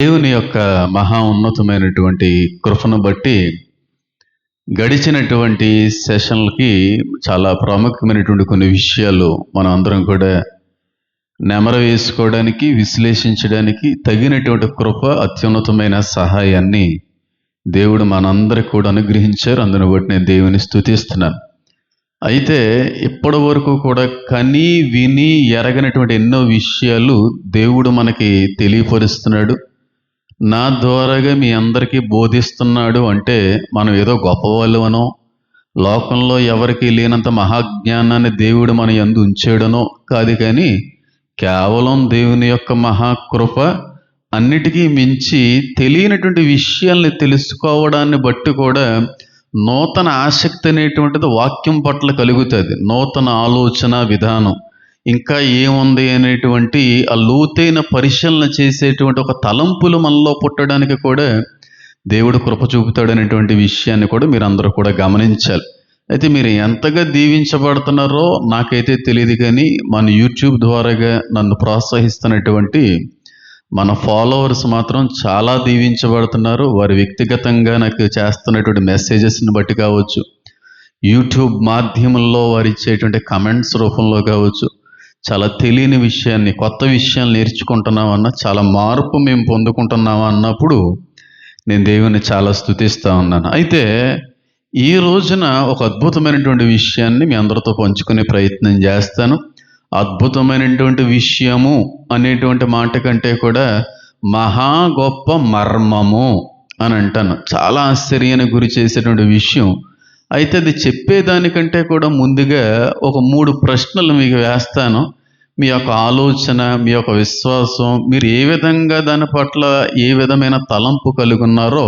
దేవుని యొక్క మహా ఉన్నతమైనటువంటి కృపను బట్టి గడిచినటువంటి సెషన్లకి చాలా ప్రాముఖ్యమైనటువంటి కొన్ని విషయాలు మనం అందరం కూడా నెమరు వేసుకోవడానికి, విశ్లేషించడానికి తగినటువంటి కృప, అత్యున్నతమైన సహాయాన్ని దేవుడు మనందరికి కూడా అనుగ్రహించారు. అందుని బట్టి నేను దేవుని స్తుతిస్తున్నాను. అయితే ఇప్పటి వరకు కూడా కని విని ఎరగనటువంటి ఎన్నో విషయాలు దేవుడు మనకి తెలియపరుస్తున్నాడు. నా ద్వారాగా మీ అందరికీ బోధిస్తున్నాడు అంటే మనం ఏదో గొప్పవాళ్ళు అనో, లోకంలో ఎవరికి లేనంత మహాజ్ఞానాన్ని దేవుడు మన యందు ఉంచాడనో కాదు, కానీ కేవలం దేవుని యొక్క మహాకృప, అన్నిటికీ మించి తెలియనటువంటి విషయాల్ని తెలుసుకోవడాన్ని బట్టి కూడా నూతన ఆసక్తి అనేటువంటిది వాక్యం పట్ల కలుగుతుంది. నూతన ఆలోచన విధానం ఇంకా ఏముంది అనేటువంటి ఆ లోతైన పరిశీలన చేసేటువంటి ఒక తలంపులు మనలో పుట్టడానికి కూడా దేవుడు కృప చూపుతాడనేటువంటి విషయాన్ని కూడా మీరు అందరూ కూడా గమనించాలి. అయితే మీరు ఎంతగా దీవించబడుతున్నారో నాకైతే తెలియదు, కానీ మన యూట్యూబ్ ద్వారాగా నన్ను ప్రోత్సహిస్తున్నటువంటి మన ఫాలోవర్స్ మాత్రం చాలా దీవించబడుతున్నారు. వారు వ్యక్తిగతంగా నాకు చేస్తున్నటువంటి మెసేజెస్ని బట్టి కావచ్చు, యూట్యూబ్ మాధ్యమంలో వారు ఇచ్చేటువంటి కమెంట్స్ రూపంలో కావచ్చు, చాలా తెలియని విషయాన్ని, కొత్త విషయాలు నేర్చుకుంటున్నామన్నా, చాలా మార్పు మేము పొందుకుంటున్నామా అన్నప్పుడు నేను దేవుని చాలా స్తుతిస్తూ ఉన్నాను. అయితే ఈ రోజున ఒక అద్భుతమైనటువంటి విషయాన్ని మీ అందరితో పంచుకునే ప్రయత్నం చేస్తాను. అద్భుతమైనటువంటి విషయము అనేటువంటి మాట కంటే కూడా మహా గొప్ప మర్మము అని అంటాను. చాలా ఆశ్చర్యానికి గురి చేసేటువంటి విషయం. అయితే అది చెప్పేదానికంటే కూడా ముందుగా ఒక 3 ప్రశ్నలు మీకు వేస్తాను. మీ యొక్క ఆలోచన, మీ యొక్క విశ్వాసం, మీరు ఏ విధంగా దాని పట్ల ఏ విధమైన తలంపు కలిగి ఉన్నారో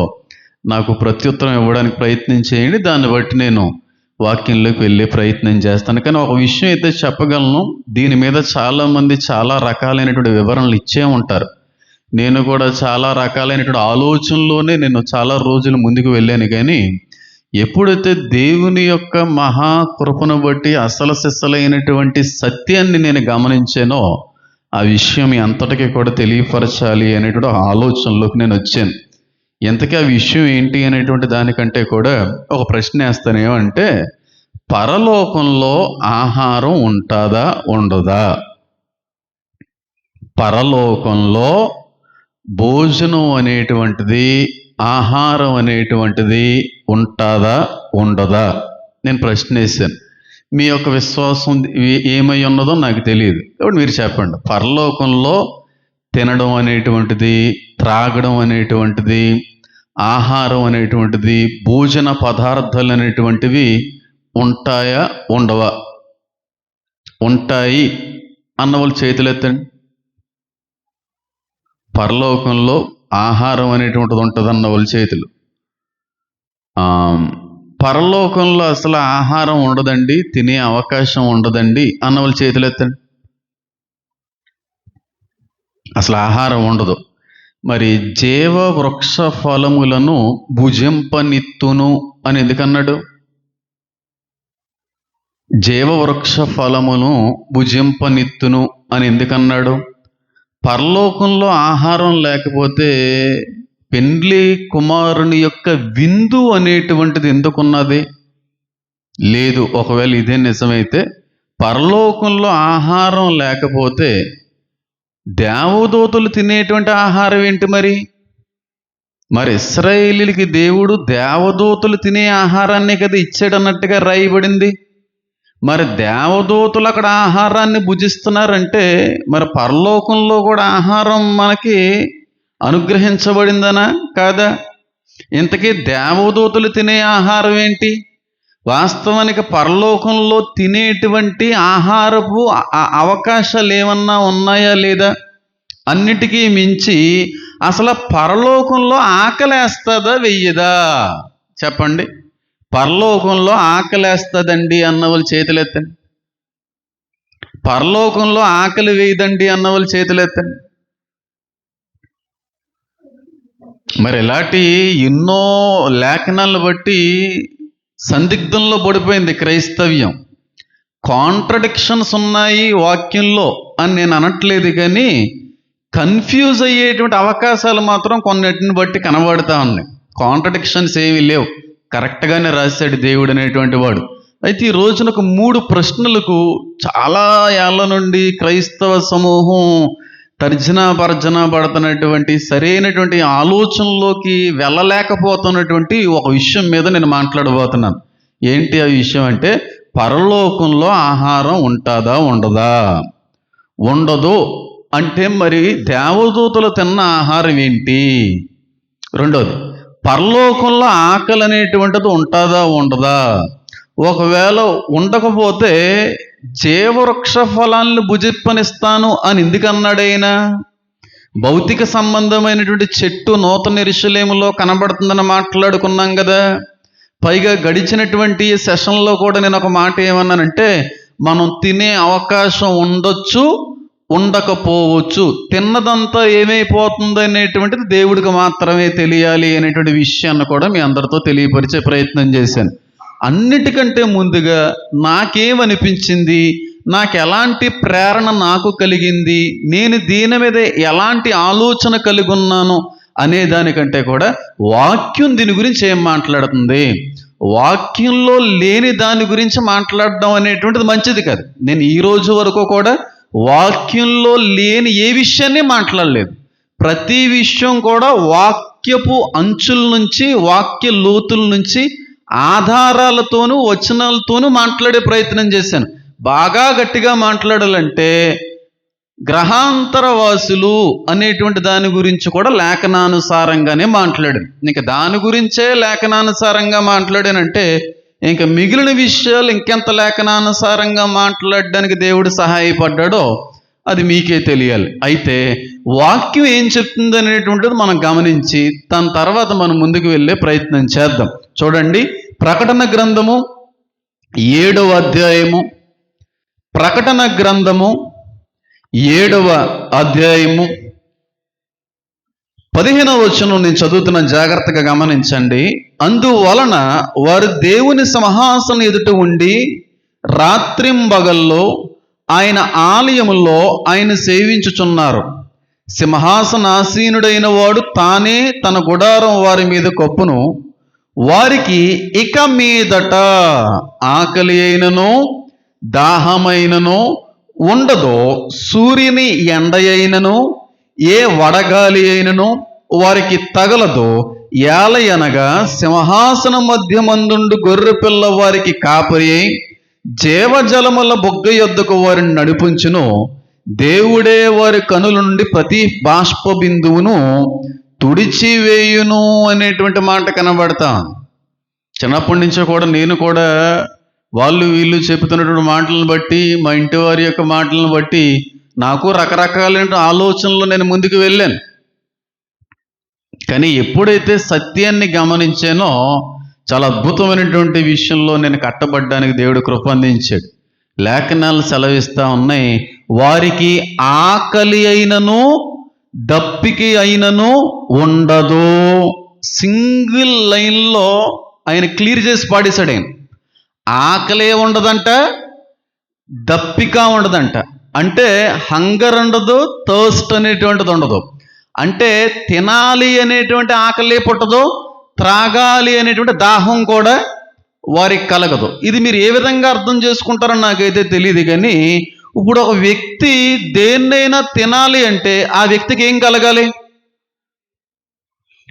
నాకు ప్రత్యుత్తరం ఇవ్వడానికి ప్రయత్నం చేయండి. దాన్ని బట్టి నేను వాక్యంలోకి వెళ్ళే ప్రయత్నం చేస్తాను. కానీ ఒక విషయం అయితే చెప్పగలను, దీని మీద చాలామంది చాలా రకాలైనటువంటి వివరణలు ఇచ్చే ఉంటారు. నేను కూడా చాలా రకాలైనటువంటి ఆలోచనలోనే నేను చాలా రోజులు ముందుకు వెళ్ళాను. కానీ ఎప్పుడైతే దేవుని యొక్క మహాకృపను బట్టి అసలు సిసలైనటువంటి సత్యాన్ని నేను గమనించానో ఆ విషయం అంతటికీ కూడా తెలియపరచాలి అనేటువంటి ఆలోచనలోకి నేను వచ్చాను. ఎంతకీ ఆ విషయం ఏంటి అనేటువంటి దానికంటే కూడా ఒక ప్రశ్న వేస్తాను. ఏమంటే, పరలోకంలో ఆహారం ఉంటుందా ఉండదా? పరలోకంలో భోజనం అనేటువంటిది, ఆహారం అనేటువంటిది ఉంటుందా ఉండదా? నేను ప్రశ్న వేశాను. మీ యొక్క విశ్వాసం ఏమై ఉన్నదో నాకు తెలియదు, కాబట్టి మీరు చెప్పండి. పరలోకంలో తినడం అనేటువంటిది, త్రాగడం అనేటువంటిది, ఆహారం అనేటువంటిది, భోజన పదార్థాలు అనేటువంటివి ఉంటాయా ఉండవా? ఉంటాయి అన్న వాళ్ళు చేతులు ఎత్తండి. పరలోకంలో ఆహారం అనేటువంటిది ఉంటుందన్న వాళ్ళ చేతులు. పరలోకంలో అసలు ఆహారం ఉండదండి, తినే అవకాశం ఉండదండి అన్న వాళ్ళ చేతులు ఎత్తండి. అసలు ఆహారం ఉండదు. మరి జీవ వృక్ష ఫలములను భుజింపనిత్తును అని ఎందుకన్నాడు? జీవవృక్ష ఫలమును భుజింపనిత్తును అని ఎందుకన్నాడు? పరలోకంలో ఆహారం లేకపోతే పెండ్లి కుమారుని యొక్క విందు అనేటువంటిది ఎందుకున్నది? లేదు. ఒకవేళ ఇదే నిజమైతే పరలోకంలో ఆహారం లేకపోతే దేవదూతలు తినేటువంటి ఆహారం ఏంటి మరి? మరి ఇశ్రాయేలీయులకి దేవుడు దేవదూతలు తినే ఆహారాన్ని కదా ఇచ్చాడన్నట్టుగా రాయబడింది. మరి దేవదూతలు అక్కడ ఆహారాన్ని భుజిస్తున్నారంటే మరి పరలోకంలో కూడా ఆహారం మనకి అనుగ్రహించబడిందనా కాదా? ఇంతకీ దేవదూతలు తినే ఆహారం ఏంటి? వాస్తవానికి పరలోకంలో తినేటువంటి ఆహారపు అవకాశాలు ఏమన్నా ఉన్నాయా లేదా? అన్నిటికీ మించి అసలు పరలోకంలో ఆకలేస్తుందా వెయ్యదా? చెప్పండి. పరలోకంలో ఆకలేస్తుందండి అన్న వాళ్ళు చేతులు ఎత్తండి. పరలోకంలో ఆకలి వేయదండి అన్న వాళ్ళు చేతులు ఎత్తండి. మరి ఇలాంటి ఎన్నో లేఖనాలను బట్టి సందిగ్ధంలో పడిపోయింది క్రైస్తవ్యం. కాంట్రడిక్షన్స్ ఉన్నాయి వాక్యంలో అని నేను అనట్లేదు, కానీ కన్ఫ్యూజ్ అయ్యేటువంటి అవకాశాలు మాత్రం కొన్నిటిని బట్టి కనబడతా ఉన్నాయి. కాంట్రడిక్షన్స్ ఏమీ లేవు, కరెక్ట్గానే రాశాడు దేవుడు అనేటువంటి వాడు. అయితే ఈ రోజున ఒక 3 ప్రశ్నలకు చాలా ఏళ్ల నుండి క్రైస్తవ సమూహం తర్జన పడుతున్నటువంటి సరైనటువంటి ఆలోచనలోకి వెళ్ళలేకపోతున్నటువంటి ఒక విషయం మీద నేను మాట్లాడబోతున్నాను. ఏంటి ఆ విషయం అంటే, పరలోకంలో ఆహారం ఉంటుందా ఉండదా? ఉండదు అంటే మరి దేవదూతలు తిన్న ఆహారం ఏంటి? రెండోది, పరలోకంలో ఆకలి అనేటువంటిది ఉంటుందా ఉండదా? ఒకవేళ ఉండకపోతే జీవవృక్ష ఫలాలను భుజిప్పనిస్తాను అని ఎందుకన్నాడైనా? భౌతిక సంబంధమైనటువంటి చెట్టు నూతన యెరూషలేములో కనబడుతుందని మాట్లాడుకున్నాం కదా. పైగా గడిచినటువంటి సెషన్లో కూడా నేను ఒక మాట ఏమన్నానంటే, మనం తినే అవకాశం ఉండొచ్చు, ఉండకపోవచ్చు. తిన్నదంతా ఏమైపోతుంది అనేటువంటిది దేవుడికి మాత్రమే తెలియాలి అనేటువంటి విషయాన్ని కూడా మీ అందరితో తెలియపరిచే ప్రయత్నం చేశాను. అన్నిటికంటే ముందుగా నాకేమనిపించింది, నాకు ఎలాంటి ప్రేరణ నాకు కలిగింది, నేను దీని మీద ఎలాంటి ఆలోచన కలిగి ఉన్నాను అనే దానికంటే కూడా వాక్యం దీని గురించి ఏం మాట్లాడుతుంది, వాక్యంలో లేని దాని గురించి మాట్లాడడం అనేటువంటిది మంచిది కాదు. నేను ఈ రోజు వరకు కూడా వాక్యంలో లేని ఏ విషయాన్ని మాట్లాడలేదు. ప్రతి విషయం కూడా వాక్యపు అంచుల నుంచి, వాక్య లోతుల నుంచి, ఆధారాలతోనూ వచనాలతోనూ మాట్లాడే ప్రయత్నం చేశాను. బాగా గట్టిగా మాట్లాడాలంటే గ్రహాంతరవాసులు అనేటువంటి దాని గురించి కూడా లేఖనానుసారంగానే మాట్లాడాను. ఇంకా దాని గురించే లేఖనానుసారంగా మాట్లాడానంటే ఇంకా మిగిలిన విషయాలు ఇంకెంత లేఖనానుసారంగా మాట్లాడడానికి దేవుడు సహాయపడ్డాడో అది మీకే తెలియాలి. అయితే వాక్యం ఏం చెప్తుంది అనేటువంటిది మనం గమనించి దాని తర్వాత మనం ముందుకు వెళ్ళే ప్రయత్నం చేద్దాం. చూడండి, ప్రకటన గ్రంథము 7వ అధ్యాయము, ప్రకటన గ్రంథము 7వ అధ్యాయము 15వ వచనం నేను చదువుతున్న, జాగ్రత్తగా గమనించండి. అందువలన వారు దేవుని సింహాసనం ఎదుట ఉండి రాత్రింబగల్లో ఆయన ఆలయములో ఆయన సేవించుచున్నారు. సింహాసనాసీనుడైన వాడు తానే తన గుడారం వారి మీద కప్పును. వారికి ఇక మీదట ఆకలి అయినను దాహమైనను ఉండదో, సూర్యుని ఎండ అయినను ఏ వడగాలి అయినను వారికి తగలదో. ఏలయనగా సింహాసన మధ్యమందుండు గొర్రె పిల్ల వారికి కాపరి అయి జీవజలముల బొగ్గ యొద్దకు వారిని నడిపించును. దేవుడే వారి కనుల నుండి ప్రతి బాష్ప బిందువును తుడిచివేయును అనేటువంటి మాట కనబడతా. చిన్నప్పటి నుంచో కూడా నేను కూడా వాళ్ళు వీళ్ళు చెబుతున్నటువంటి మాటలను బట్టి, మా ఇంటి వారి యొక్క మాటలను బట్టి నాకు రకరకాలైన ఆలోచనలు నేను ముందుకు వెళ్ళాను. కానీ ఎప్పుడైతే సత్యాన్ని గమనించానో చాలా అద్భుతమైనటువంటి విషయంలో నేను కట్టబడ్డానికి దేవుడు కృప అందించాడు. లేఖనాలు సెలవిస్తూ ఉన్నాయి, వారికి ఆకలి అయినను దప్పికి అయినను ఉండదు. సింగిల్ లైన్లో ఆయన క్లియర్ చేసి పాడేశాడు. ఆయన ఆకలే ఉండదంట, దప్పిక ఉండదంట. అంటే హంగర్ ఉండదు, థర్స్ట్ అనేటువంటిది ఉండదు. అంటే తినాలి అనేటువంటి ఆకలి పుట్టదు, త్రాగాలి అనేటువంటి దాహం కూడా వారికి కలగదు. ఇది మీరు ఏ విధంగా అర్థం చేసుకుంటారో నాకైతే తెలియదు. కానీ ఇప్పుడు ఒక వ్యక్తి దేన్నైనా తినాలి అంటే ఆ వ్యక్తికి ఏం కలగాలి?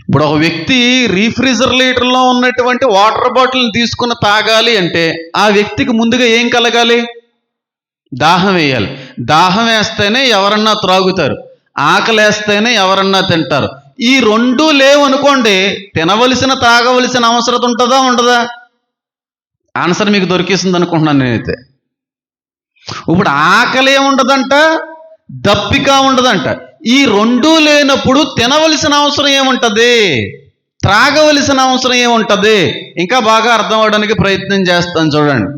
ఇప్పుడు ఒక వ్యక్తి రీఫ్రిజరేటర్లో ఉన్నటువంటి వాటర్ బాటిల్ని తీసుకుని తాగాలి అంటే ఆ వ్యక్తికి ముందుగా ఏం కలగాలి? దాహం వేయాలి. దాహం వేస్తేనే ఎవరన్నా త్రాగుతారు, ఆకలి వేస్తేనే ఎవరన్నా తింటారు. ఈ రెండూ లేవనుకోండి, తినవలసిన తాగవలసిన అవసరం ఉంటుందా ఉండదా? ఆన్సర్ మీకు దొరికేసింది అనుకుంటున్నాను నేనైతే. ఇప్పుడు ఆకలి ఉండదంట, దప్పిక ఉండదంట. ఈ రెండూ లేనప్పుడు తినవలసిన అవసరం ఏముంటుంది, త్రాగవలసిన అవసరం ఏముంటుంది? ఇంకా బాగా అర్థం అవడానికి ప్రయత్నం చేస్తాను. చూడండి,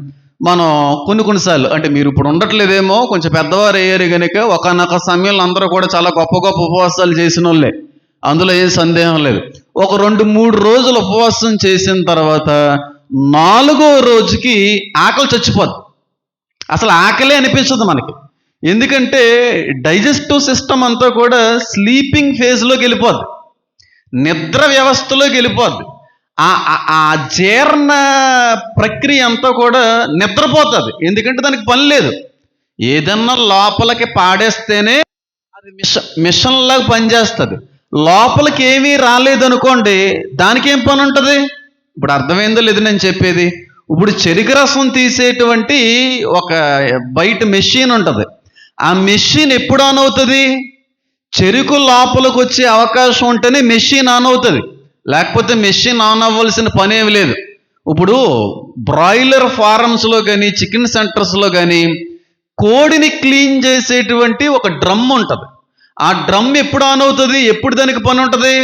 మనం కొన్నిసార్లు, అంటే మీరు ఇప్పుడు ఉండట్లేదేమో, కొంచెం పెద్దవారు అయ్యారు కనుక ఒకనొక సమయంలో అందరూ కూడా చాలా గొప్ప గొప్ప ఉపవాసాలు చేసిన వాళ్ళే, అందులో ఏ సందేహం లేదు. ఒక 2-3 రోజులు ఉపవాసం చేసిన తర్వాత 4వ రోజుకి ఆకలి చచ్చిపోద్ది. అసలు ఆకలే అనిపించదు మనకి. ఎందుకంటే డైజెస్టివ్ సిస్టమ్ అంతా కూడా స్లీపింగ్ ఫేజ్లోకి వెళ్ళిపోద్ది, నిద్ర వ్యవస్థలోకి వెళ్ళిపోద్ది. ఆ జీర్ణ ప్రక్రియ అంతా కూడా నిద్రపోతుంది. ఎందుకంటే దానికి పని లేదు. ఏదన్నా లోపలికి పాడేస్తేనే అది మిషన్లాగా పనిచేస్తుంది. లోపలికి ఏమీ రాలేదనుకోండి, దానికి ఏం పని ఉంటుంది? ఇప్పుడు అర్థమైందో లేదు నేను చెప్పేది. ఇప్పుడు చెరుకు రసం తీసేటువంటి ఒక బయట మెషిన్ ఉంటుంది. ఆ మెషిన్ ఎప్పుడు ఆన్ అవుతుంది? చెరుకు లోపలికి వచ్చే అవకాశం ఉంటేనే మెషిన్ ఆన్ అవుతుంది, లేకపోతే మెషిన్ ఆన్ అవ్వాల్సిన పని ఏమి లేదు. ఇప్పుడు బ్రాయిలర్ ఫారమ్స్లో కానీ చికెన్ సెంటర్స్లో కానీ కోడిని క్లీన్ చేసేటువంటి ఒక డ్రమ్ ఉంటుంది. ఆ డ్రమ్ ఎప్పుడు ఆన్ అవుతుంది? ఎప్పుడు దానికి పని ఉంటుంది?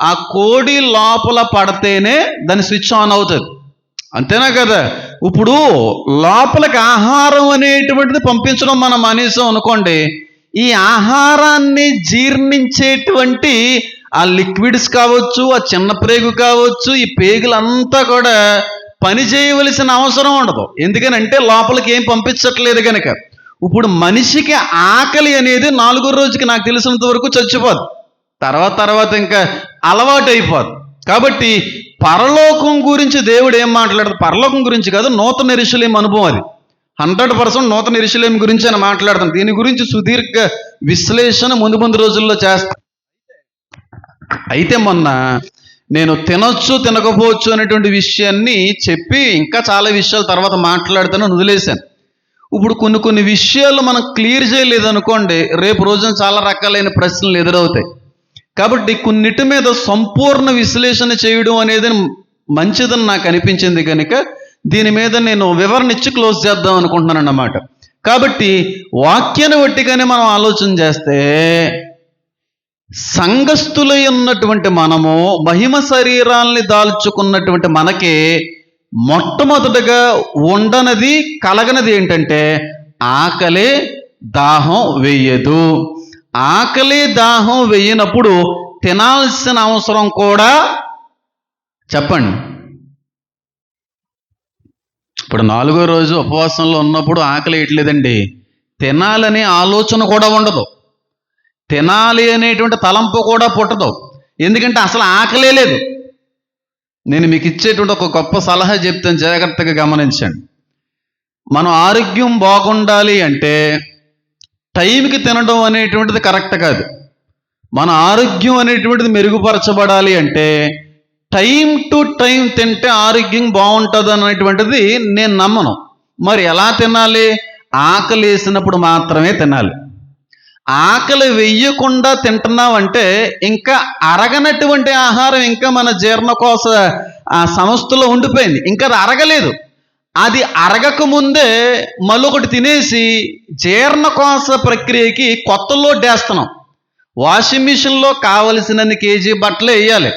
ఆ కోడి లోపల పడితేనే దాని స్విచ్ ఆన్ అవుతుంది. అంతేనా కదా? ఇప్పుడు లోపలికి ఆహారం అనేటువంటిది పంపించడం మనం మానేసాం అనుకోండి, ఈ ఆహారాన్ని జీర్ణించేటువంటి ఆ లిక్విడ్స్ కావచ్చు, ఆ చిన్న ప్రేగు కావచ్చు, ఈ పేగులంతా కూడా పని చేయవలసిన అవసరం ఉండదు. ఎందుకనంటే లోపలికి ఏం పంపించట్లేదు కనుక. ఇప్పుడు మనిషికి ఆకలి అనేది 4వ రోజుకి నాకు తెలిసినంత వరకు చచ్చిపోదు, తర్వాత ఇంకా అలవాటు అయిపోదు. కాబట్టి పరలోకం గురించి దేవుడు ఏం మాట్లాడతాడు? పరలోకం గురించి కాదు, నూతన యెరూషలేము అనుభవం. అది 100% నూతన యెరూషలేము గురించి అని మాట్లాడతాను. దీని గురించి సుదీర్ఘ విశ్లేషణ ముందు రోజుల్లో చేస్తాను. అయితే మొన్న నేను తినొచ్చు తినకపోవచ్చు అనేటువంటి విషయాన్ని చెప్పి ఇంకా చాలా విషయాలు తర్వాత మాట్లాడుతాను వదిలేశాను. ఇప్పుడు కొన్ని విషయాలు మనం క్లియర్ చేయలేదనుకోండి, రేపు రోజున చాలా రకాలైన ప్రశ్నలు ఎదురవుతాయి. కాబట్టి కొన్నిటి మీద సంపూర్ణ విశ్లేషణ చేయడం అనేది మంచిదని నాకు అనిపించింది కనుక దీని మీద నేను వివరణ ఇచ్చి క్లోజ్ చేద్దాం అనుకుంటున్నాను అన్నమాట. కాబట్టి వాక్యాన్ని బట్టిగానే మనం ఆలోచన చేస్తే, సంఘస్థులై ఉన్నటువంటి మనము మహిమ శరీరాల్ని దాల్చుకున్నటువంటి మనకి మొట్టమొదటిగా ఉండనది కలగనది ఏంటంటే ఆకలి దాహం వేయదు. ఆకలి దాహం వేయనప్పుడు తినాల్సిన అవసరం కూడా చెప్పండి. ఇప్పుడు 4వ రోజు ఉపవాసంలో ఉన్నప్పుడు ఆకలి వేయట్లేదండి, తినాలనే ఆలోచన కూడా ఉండదు, తినాలి అనేటువంటి తలంపు కూడా పుట్టదు. ఎందుకంటే అసలు ఆకలే లేదు. నేను మీకు ఇచ్చేటువంటి ఒక గొప్ప సలహా చెప్తాను, జాగ్రత్తగా గమనించండి. మనం ఆరోగ్యం బాగుండాలి అంటే టైంకి తినడం అనేటువంటిది కరెక్ట్ కాదు. మన ఆరోగ్యం అనేటువంటిది మెరుగుపరచబడాలి అంటే టైం టు టైం తింటే ఆరోగ్యం బాగుంటుంది అనేటువంటిది నేను నమ్మను. మరి ఎలా తినాలి? ఆకలి వేసినప్పుడు మాత్రమే తినాలి. ఆకలి వెయ్యకుండా తింటున్నామంటే ఇంకా అరగనటువంటి ఆహారం ఇంకా మన జీర్ణకోశ ఆ సంస్థలో ఉండిపోయింది, ఇంకా అది అరగలేదు. అది అరగక ముందే మళ్ళొకటి తినేసి జీర్ణకోశ ప్రక్రియకి కొత్త లోడ్ వేస్తున్నాం. వాషింగ్ మిషన్లో కావలసినన్ని కేజీ బట్టలు వేయాలి,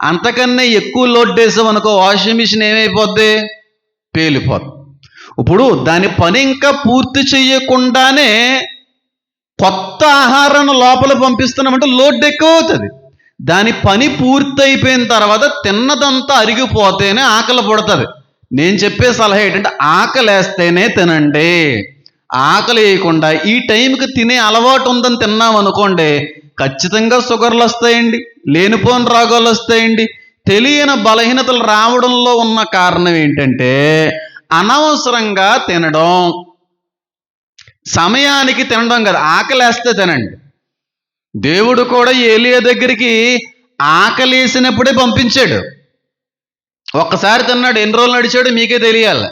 అంతకన్నా ఎక్కువ లోడ్ వేసామనుకో వాషింగ్ మిషన్ ఏమైపోద్ది? పేలిపోద్ది. ఇప్పుడు దాని పని ఇంకా పూర్తి చేయకుండానే కొత్త ఆహారాన్ని లోపల పంపిస్తున్నామంటే లోడ్ ఎక్కువ అవుతుంది. దాని పని పూర్తి అయిపోయిన తర్వాత తిన్నదంతా అరిగిపోతేనే ఆకలి పుడుతుంది. నేను చెప్పే సలహా ఏంటంటే ఆకలి వేస్తేనే తినండి. ఆకలి వేయకుండా ఈ టైంకి తినే అలవాటు ఉందని తిన్నాం అనుకోండి, ఖచ్చితంగా షుగర్లు వస్తాయండి, లేనిపోని రోగాలు వస్తాయండి. తెలియని బలహీనతలు రావడంలో ఉన్న కారణం ఏంటంటే అనవసరంగా తినడం, సమయానికి తినడం కదా. ఆకలేస్తే తినండి. దేవుడు కూడా ఏలియా దగ్గరికి ఆకలేసినప్పుడే పంపించాడు. ఒక్కసారి తిన్నాడు, ఎన్ని రోజులు నడిచాడు మీకే తెలియాలి.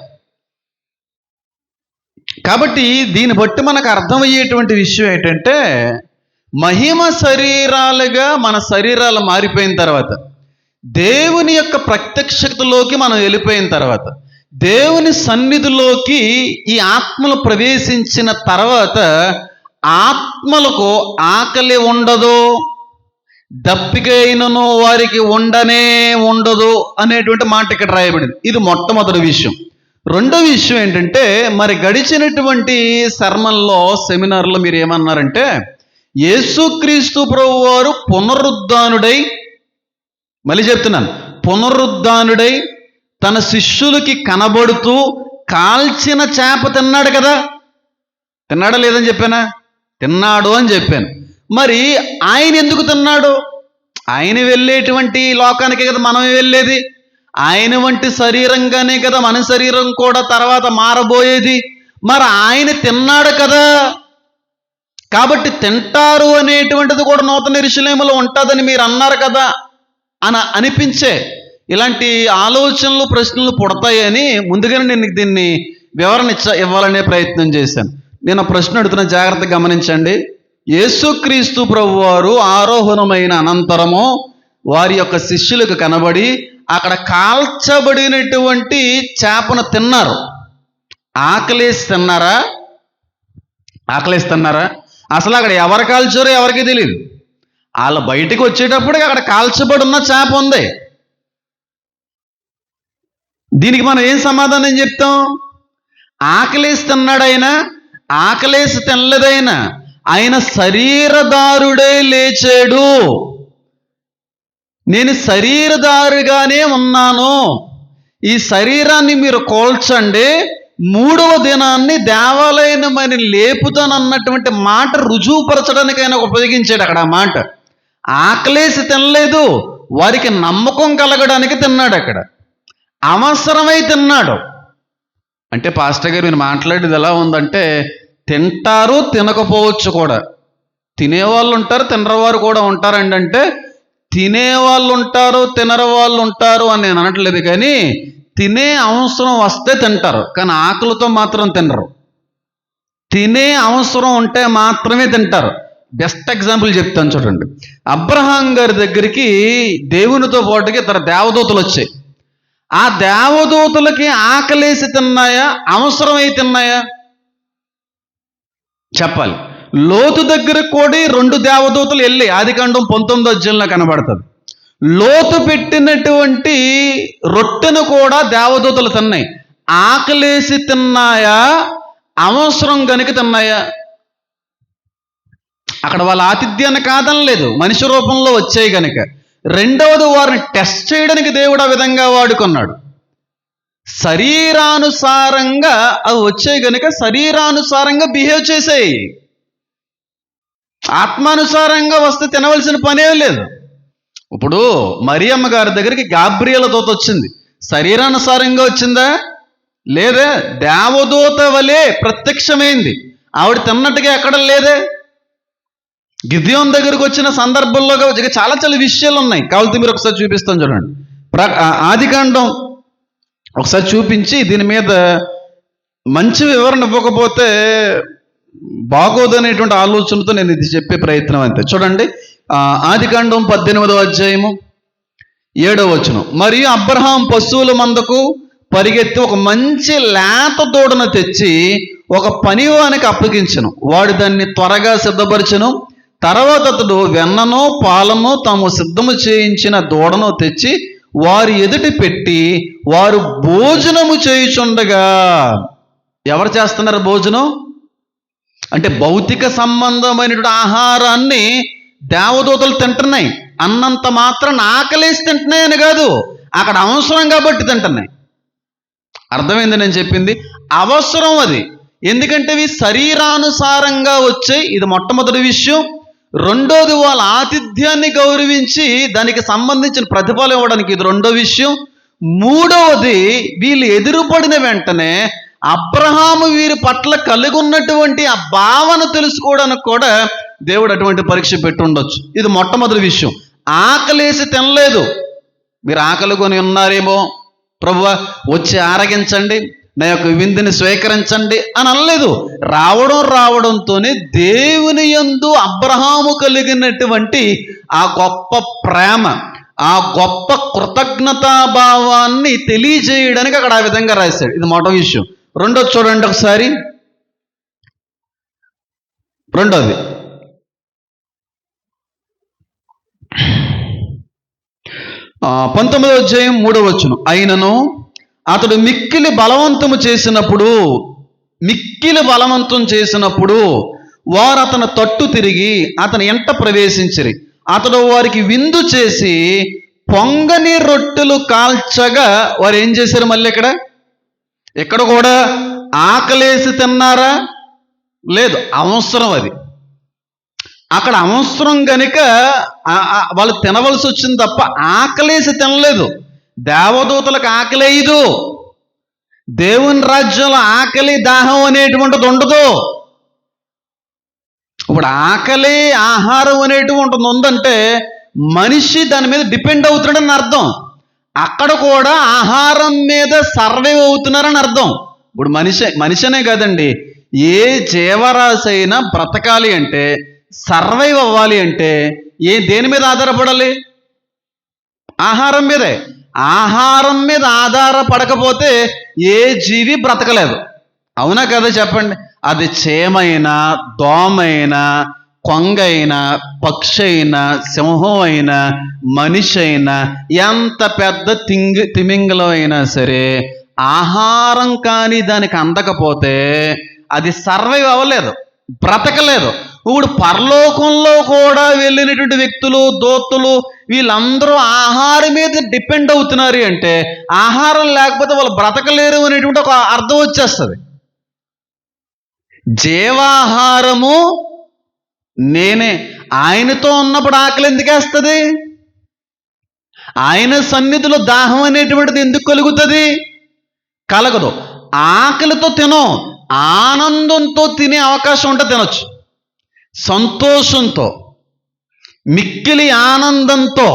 కాబట్టి దీన్ని బట్టి మనకు అర్థమయ్యేటువంటి విషయం ఏంటంటే, మహిమ శరీరాలుగా మన శరీరాలు మారిపోయిన తర్వాత, దేవుని యొక్క ప్రత్యక్షతలోకి మనం వెళ్ళిపోయిన తర్వాత, దేవుని సన్నిధిలోకి ఈ ఆత్మలు ప్రవేశించిన తర్వాత ఆత్మలకు ఆకలి ఉండదు, దప్పిక అయినను వారికి ఉండదు అనేటువంటి మాట ఇక్కడ రాయబడింది. ఇది మొట్టమొదటి విషయం. రెండో విషయం ఏంటంటే, మరి గడిచినటువంటి సర్మన్లో సెమినార్లో మీరు ఏమన్నారంటే, యేసుక్రీస్తు ప్రభువారు పునరుద్ధానుడై, మళ్ళీ చెప్తున్నాను, పునరుద్ధానుడై తన శిష్యులకి కనబడుతూ కాల్చిన చేప తిన్నాడు కదా. తిన్నాడా లేదని చెప్పానా? తిన్నాడు అని చెప్పాను. మరి ఆయన ఎందుకు తిన్నాడు? ఆయన వెళ్ళేటువంటి లోకానికే కదా మనం వెళ్ళేది. ఆయన వంటి శరీరంగానే కదా మన శరీరం కూడా తర్వాత మారబోయేది. మరి ఆయన తిన్నాడు కదా, కాబట్టి తింటారు అనేటువంటిది కూడా నూతన యెరూషలేములో ఉంటుందని మీరు అన్నారు కదా అని అనిపించే ఇలాంటి ఆలోచనలు, ప్రశ్నలు పుడతాయని ముందుగానే నేను దీన్ని వివరణ ఇవ్వాలనే ప్రయత్నం చేశాను. నేను ఆ ప్రశ్న అడుగుతున్న జాగ్రత్తగా గమనించండి. యేసుక్రీస్తు ప్రభువారు ఆరోహణమైన అనంతరము వారి యొక్క శిష్యులకు కనబడి అక్కడ కాల్చబడినటువంటి చేపను తిన్నారు. ఆకలేసి తిన్నారా? ఆకలేసి తిన్నారా? అసలు అక్కడ ఎవరు కాల్చారో ఎవరికి తెలియదు. వాళ్ళు బయటికి వచ్చేటప్పటికి అక్కడ కాల్చబడి ఉన్న చేప ఉంది. దీనికి మనం ఏం సమాధానం చెప్తాం? ఆకలేసి తిన్నాడైనా, ఆకలేసి తినలేదైనా ఆయన శరీరదారుడే లేచాడు. నేను శరీరదారుగానే ఉన్నాను, ఈ శరీరాన్ని మీరు కోల్చండి, 3వ దినాన్ని దేవాలయమని లేపుతానన్నటువంటి మాట రుజువుపరచడానికి ఆయన ఉపయోగించాడు అక్కడ ఆ మాట. ఆకలేసి తినలేదు, వారికి నమ్మకం కలగడానికి తిన్నాడు. అక్కడ అవసరమై తిన్నాడు. అంటే పాస్టర్ గారు మీరు మాట్లాడేది ఎలా ఉందంటే, తింటారు తినకపోవచ్చు కూడా, తినేవాళ్ళు ఉంటారు తినరవారు కూడా ఉంటారండి. అంటే తినేవాళ్ళు ఉంటారు తినరు వాళ్ళు ఉంటారు అని నేను అనట్లేదు, కానీ తినే అవసరం వస్తే తింటారు, కానీ ఆకలితో మాత్రం తినరు. తినే అవసరం ఉంటే మాత్రమే తింటారు. బెస్ట్ ఎగ్జాంపుల్ చెప్తాను చూడండి. అబ్రహాం గారి దగ్గరికి దేవునితో పాటుగా ఇతర దేవదూతలు వచ్చాయి. ఆ దేవదూతలకి ఆకలేసి తిన్నాయా, అవసరమై తిన్నాయా చెప్పాలి. లోతు దగ్గర కూడా 2 దేవదూతలు వెళ్ళి ఆదికాండం 19వ అధ్యాయంలో కనబడుతుంది. లోతు పెట్టినటువంటి రొట్టెను కూడా దేవదూతలు తిన్నాయి. ఆకలేసి తిన్నాయా, అవసరం కనుక తిన్నాయా? అక్కడ వాళ్ళ ఆతిథ్యాన్ని కాదనలేదు, మనిషి రూపంలో వచ్చాయి కనుక. రెండవది, వారిని టెస్ట్ చేయడానికి దేవుడు ఆ విధంగా వాడుకున్నాడు. శరీరానుసారంగా అవి వచ్చాయి కనుక శరీరానుసారంగా బిహేవ్ చేసాయి. ఆత్మానుసారంగా వస్తే తినవలసిన పనే లేదు. ఇప్పుడు మరియమ్మ గారి దగ్గరికి గాబ్రియల దూత వచ్చింది, శరీరానుసారంగా వచ్చిందా? లేదే, దేవదూత వలె ప్రత్యక్షమైంది. ఆవిడ తిన్నట్టుగా ఎక్కడ లేదే. గిద్యోన్ దగ్గరికి వచ్చిన సందర్భంలో చాలా చాలా విషయాలు ఉన్నాయి. కావాలంటే మీరు ఒకసారి చూపిస్తాను చూడండి. ఆదికాండం ఒకసారి చూపించి దీని మీద మంచి వివరణ ఇవ్వకపోతే బాగోదనేటువంటి ఆలోచనతో నేను ఇది చెప్పే ప్రయత్నం అంతే. చూడండి, ఆదికాండం 18వ అధ్యాయము 7వ వచనం. మరియు అబ్రహాం పశువుల మందకు పరిగెత్తి ఒక మంచి లేత దూడను తెచ్చి ఒక పనివానికి అప్పగించెను. వాడు దాన్ని త్వరగా సిద్ధపరచెను. తర్వాత అతడు వెన్నను పాలను తాము సిద్ధము చేయించిన దూడను తెచ్చి వారి ఎదుటి పెట్టి వారు భోజనము చేయుచుండగా. ఎవరు చేస్తున్నారు భోజనం? అంటే భౌతిక సంబంధమైనటువంటి ఆహారాన్ని దేవదూతలు తింటున్నాయి. అన్నంత మాత్రం ఆకలేసి తింటున్నాయి అని కాదు, అక్కడ అవసరం కాబట్టి తింటున్నాయి. అర్థమైంది నేను చెప్పింది? అవసరం అది. ఎందుకంటే ఇవి శరీరానుసారంగా వచ్చాయి. ఇది మొట్టమొదటి విషయం. రెండోది, వాళ్ళ ఆతిథ్యాన్ని గౌరవించి దానికి సంబంధించిన ప్రతిఫలం ఇవ్వడానికి ఇది రెండో విషయం. మూడవది, వీళ్ళు ఎదురుపడిన వెంటనే అబ్రహాము వీరి పట్ల కలిగి ఉన్నటువంటి ఆ భావన తెలుసుకోవడానికి కూడా దేవుడు అటువంటి పరీక్ష పెట్టి ఉండొచ్చు. ఇది మొట్టమొదటి విషయం. ఆకలేసి తినలేదు. మీరు ఆకలి కొని ఉన్నారేమో, ప్రభువా వచ్చి ఆరగించండి, నా యొక్క విందుని స్వీకరించండి అని అనలేదు. రావడంతోనే దేవుని యందు అబ్రహాము కలిగినటువంటి ఆ గొప్ప ప్రేమ, ఆ గొప్ప కృతజ్ఞతాభావాన్ని తెలియజేయడానికి అక్కడ ఆ విధంగా రాశాడు. ఇది మొదటి విషయం. రెండోది చూడండి ఒకసారి. రెండోది 19వ అధ్యాయం 3వ వచనం. అయినను అతడు మిక్కిలి బలవంతం చేసినప్పుడు వారు అతను తట్టు తిరిగి అతని ఎంట ప్రవేశించిరి. అతడు వారికి విందు చేసి పొంగని రొట్టెలు కాల్చగా వారు ఏం చేశారు? మళ్ళీ ఇక్కడ కూడా ఆకలేసి తిన్నారా? లేదు, అవసరం అది. అక్కడ అవసరం గనుక వాళ్ళు తినవలసి వచ్చింది తప్ప ఆకలేసి తినలేదు. దేవదూతలకు ఆకలేయదు. దేవుని రాజ్యంలో ఆకలి దాహం అనేటువంటిది ఉండదు. ఇప్పుడు ఆకలి ఆహారం అనేటువంటిది ఉందంటే మనిషి దాని మీద డిపెండ్ అవుతున్నాడని అర్థం. అక్కడ కూడా ఆహారం మీద సర్వైవ్ అవుతున్నారని అర్థం. ఇప్పుడు మనిషి అనే కాదండి, ఏ జీవరాశి అయినా బ్రతకాలి అంటే, సర్వైవ్ అవ్వాలి అంటే దేని మీద ఆధారపడాలి? ఆహారం మీదే. ఆహారం మీద ఆధారపడకపోతే ఏ జీవి బ్రతకలేదు. అవునా కదా చెప్పండి? అది చేమైనా, దోమైనా, కొంగైనా, పక్షి అయినా, సింహం అయినా, మనిషి అయినా, ఎంత పెద్ద తిమింగలం అయినా సరే ఆహారం కానీ దానికి అందకపోతే అది సర్వైవ్ అవ్వలేదు, బ్రతకలేదు. ఇప్పుడు పరలోకంలో కూడా వెళ్ళినటువంటి వ్యక్తులు, దూతలు, వీళ్ళందరూ ఆహారం మీద డిపెండ్ అవుతున్నారు అంటే ఆహారం లేకపోతే వాళ్ళు బ్రతకలేరు అనేటువంటి ఒక అర్థం వచ్చేస్తుంది. జీవాహారము నేనే. ఆయనతో ఉన్నప్పుడు ఆకలి ఎందుకు వేస్తుంది? ఆయన సన్నిధిలో దాహం అనేటువంటిది ఎందుకు కలుగుతుంది? కలగదు. ఆకలితో తినో, ఆనందంతో తినే అవకాశం ఉంటే తినొచ్చు. సంతోషంతో, మిక్కిలి ఆనందంతో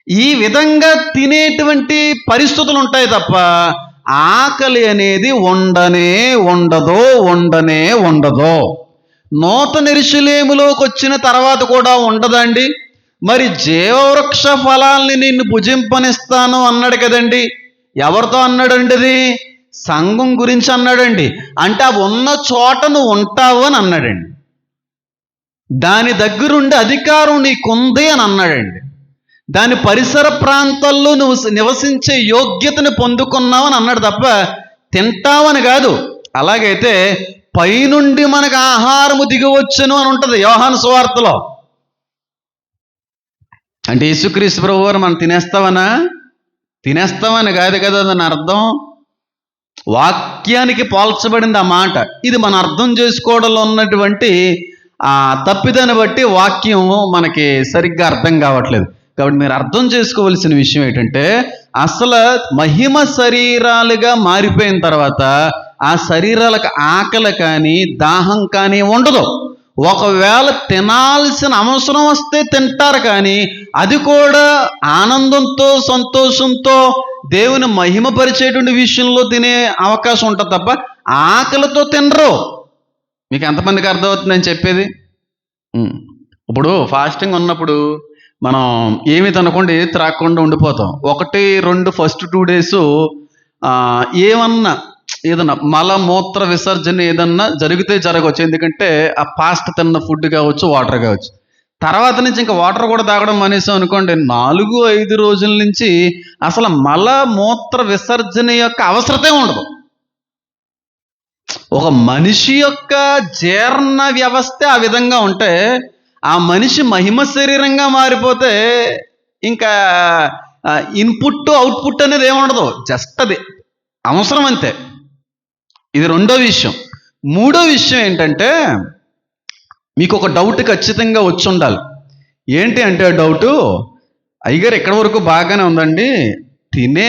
ఈ విధంగా తినేటువంటి పరిస్థితులు ఉంటాయి తప్ప ఆకలి అనేది ఉండనే ఉండదు. నూతన యెరూషలేములోకి వచ్చిన తర్వాత కూడా ఉండదండి. మరి జీవవృక్ష ఫలాల్ని నిన్ను భుజింపనిస్తాను అన్నాడు కదండి. ఎవరితో అన్నాడండి? అది సంఘం గురించి అన్నాడండి. అంటే అవి ఉన్న చోట నువ్వు ఉంటావు అని అన్నాడండి. దాని దగ్గరుండి అధికారం నీకుంది అని అన్నాడండి. దాని పరిసర ప్రాంతాల్లో నువ్వు నివసించే యోగ్యతను పొందుకున్నావు అని అన్నాడు తప్ప తింటావని కాదు. అలాగైతే పైనుండి మనకు ఆహారము దిగివచ్చును అని ఉంటుంది యోహాను సువార్తలో. అంటే యేసుక్రీస్తు ప్రభువు వారు మనం తినేస్తామని కాదు కదా దాని అర్థం. వాక్యానికి పోల్చబడింది ఆ మాట. ఇది మన అర్థం చేసుకోవడంలో ఉన్నటువంటి తప్పిదాన్ని బట్టి వాక్యం మనకి సరిగ్గా అర్థం కావట్లేదు. కాబట్టి మీరు అర్థం చేసుకోవలసిన విషయం ఏంటంటే, అసలు మహిమ శరీరాలుగా మారిపోయిన తర్వాత ఆ శరీరాలకు ఆకలి కానీ దాహం కానీ ఉండదు. ఒకవేళ తినాల్సిన అవసరం వస్తే తింటారు, కానీ అది కూడా ఆనందంతో, సంతోషంతో, దేవుని మహిమపరిచేటువంటి విషయంలో తినే అవకాశం ఉంటుంది తప్ప ఆకలితో తినరు. మీకు ఎంతమందికి అర్థమవుతుంది నేను చెప్పేది? ఇప్పుడు ఫాస్టింగ్ ఉన్నప్పుడు మనం ఏమి తినకుండా ఏది త్రాగకుండా ఉండిపోతాం. 1-2 ఫస్ట్ 2 days ఏదన్నా మలమూత్ర విసర్జన ఏదన్నా జరిగితే జరగవచ్చు. ఎందుకంటే ఆ పాస్ట్ తిన్న ఫుడ్ కావచ్చు, వాటర్ కావచ్చు. తర్వాత నుంచి ఇంకా వాటర్ కూడా తాగడం మానేసాం అనుకోండి, 4-5 రోజుల నుంచి అసలు మలమూత్ర విసర్జన యొక్క అవసరతే ఉండదు. ఒక మనిషి యొక్క జీర్ణ వ్యవస్థ ఆ విధంగా ఉంటే ఆ మనిషి మహిమ శరీరంగా మారిపోతే ఇంకా ఇన్పుట్ అవుట్పుట్ అనేది ఏముండదు, జస్ట్ అది అవసరం అంతే. ఇది రెండో విషయం. మూడో విషయం ఏంటంటే, మీకు ఒక డౌట్ ఖచ్చితంగా వచ్చి ఉండాలి. ఏంటి అంటే ఆ డౌటు, అయ్యగారు ఎక్కడి వరకు బాగానే ఉందండి, తినే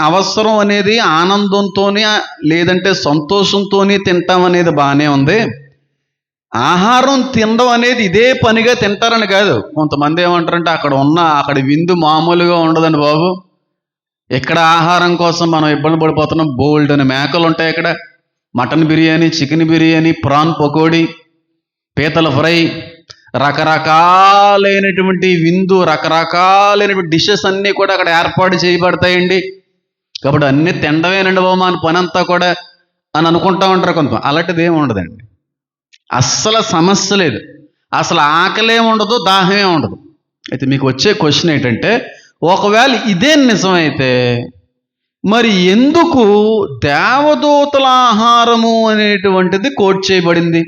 అవసరం అనేది ఆనందంతోనే లేదంటే సంతోషంతోనే తింటాం అనేది బాగానే ఉంది. ఆహారం తినడం అనేది ఇదే పనిగా తింటారని కాదు. కొంతమంది ఏమంటారంటే అక్కడ విందు మామూలుగా ఉండదండి బాబు, ఇక్కడ ఆహారం కోసం మనం ఇబ్బంది పడిపోతున్నాం. బోల్డ్ అని మేకలు ఉంటాయి ఇక్కడ, mutton biryani, chicken biryani, prawn pakodi, పీతల ఫ్రై, రకరకాలైనటువంటి విందు, రకరకాలైనటువంటి డిషెస్ అన్నీ కూడా అక్కడ ఏర్పాటు చేయబడతాయండి. కాబట్టి అన్నీ తినడమేనండి బాబు మన పని అంతా కూడా అని అనుకుంటా ఉంటారు కొంత. అలాంటిది ఏమి ఉండదండి. అస్సలు సమస్య లేదు. అసలు ఆకలే ఉండదు, దాహమే ఉండదు. అయితే మీకు వచ్చే క్వశ్చన్ ఏంటంటే, ఒకవేళ ఇదే నిజమైతే మరి ఎందుకు దేవదూతల ఆహారము అనేటువంటిది కోట్ చేయబడింది?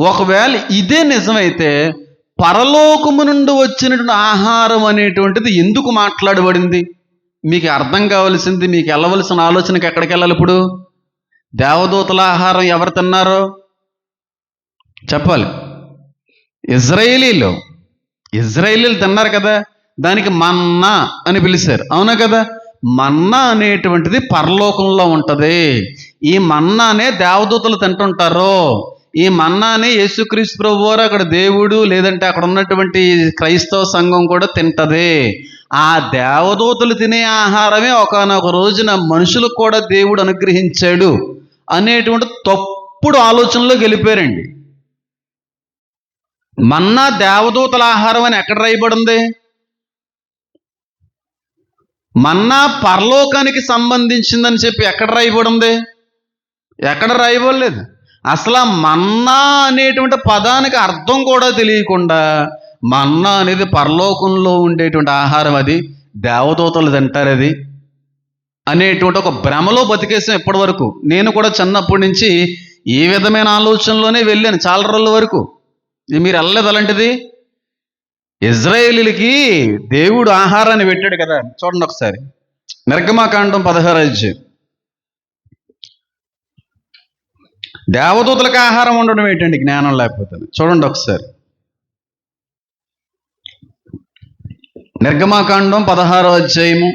ఒకవేళ ఇదే నిజమైతే పరలోకము నుండి వచ్చినటువంటి ఆహారం అనేటువంటిది ఎందుకు మాట్లాడబడింది? మీకు అర్థం కావలసింది, మీకు వెళ్ళవలసిన ఆలోచనకి ఎక్కడికి వెళ్ళాలి? ఇప్పుడు దేవదూతల ఆహారం ఎవరు తిన్నారో చెప్పాలి. ఇజ్రాయేలీలు తిన్నారు కదా, దానికి మన్నా అని పిలిచారు, అవునా కదా. మన్నా అనేటువంటిది పరలోకంలో ఉంటది. ఈ మన్నానే దేవదూతలు తింటుంటారు. ఈ మన్నాని యేసుక్రీస్తు ప్రభు వారు, అక్కడ దేవుడు, లేదంటే అక్కడ ఉన్నటువంటి క్రైస్తవ సంఘం కూడా తింటది. ఆ దేవదూతలు తినే ఆహారమే ఒకానొక రోజున మనుషులకు కూడా దేవుడు అనుగ్రహించాడు అనేటువంటి తప్పుడు ఆలోచనలోకి వెళ్ళిపోయారండి. మన్నా దేవదూతల ఆహారం అని ఎక్కడ రాయబడింది? మన్నా పరలోకానికి సంబంధించిందని చెప్పి ఎక్కడ రాయబడింది? ఎక్కడ రాయబడలేదు. అసలు మన్నా అనేటువంటి పదానికి అర్థం కూడా తెలియకుండా మన్నా అనేది పరలోకంలో ఉండేటువంటి ఆహారం, అది దేవదూతలు తింటారు అది అనేటువంటి ఒక భ్రమలో బతికేసాం ఇప్పటి వరకు. నేను కూడా చిన్నప్పటి నుంచి ఏ విధమైన ఆలోచనలోనే వెళ్ళాను చాలా రోజుల వరకు. మీరు వెళ్ళలేదు అలాంటిది. ఇజ్రాయేలీలకి దేవుడు ఆహారాన్ని పెట్టాడు కదా. చూడండి ఒకసారి, నిర్గమాకాండం 16వ అధ్యాయం. దేవదూతలకు ఆహారం ఉండడం ఏంటండి జ్ఞానం లేకపోతే? చూడండి ఒకసారి, నిర్గమాకాండం 16వ అధ్యాయము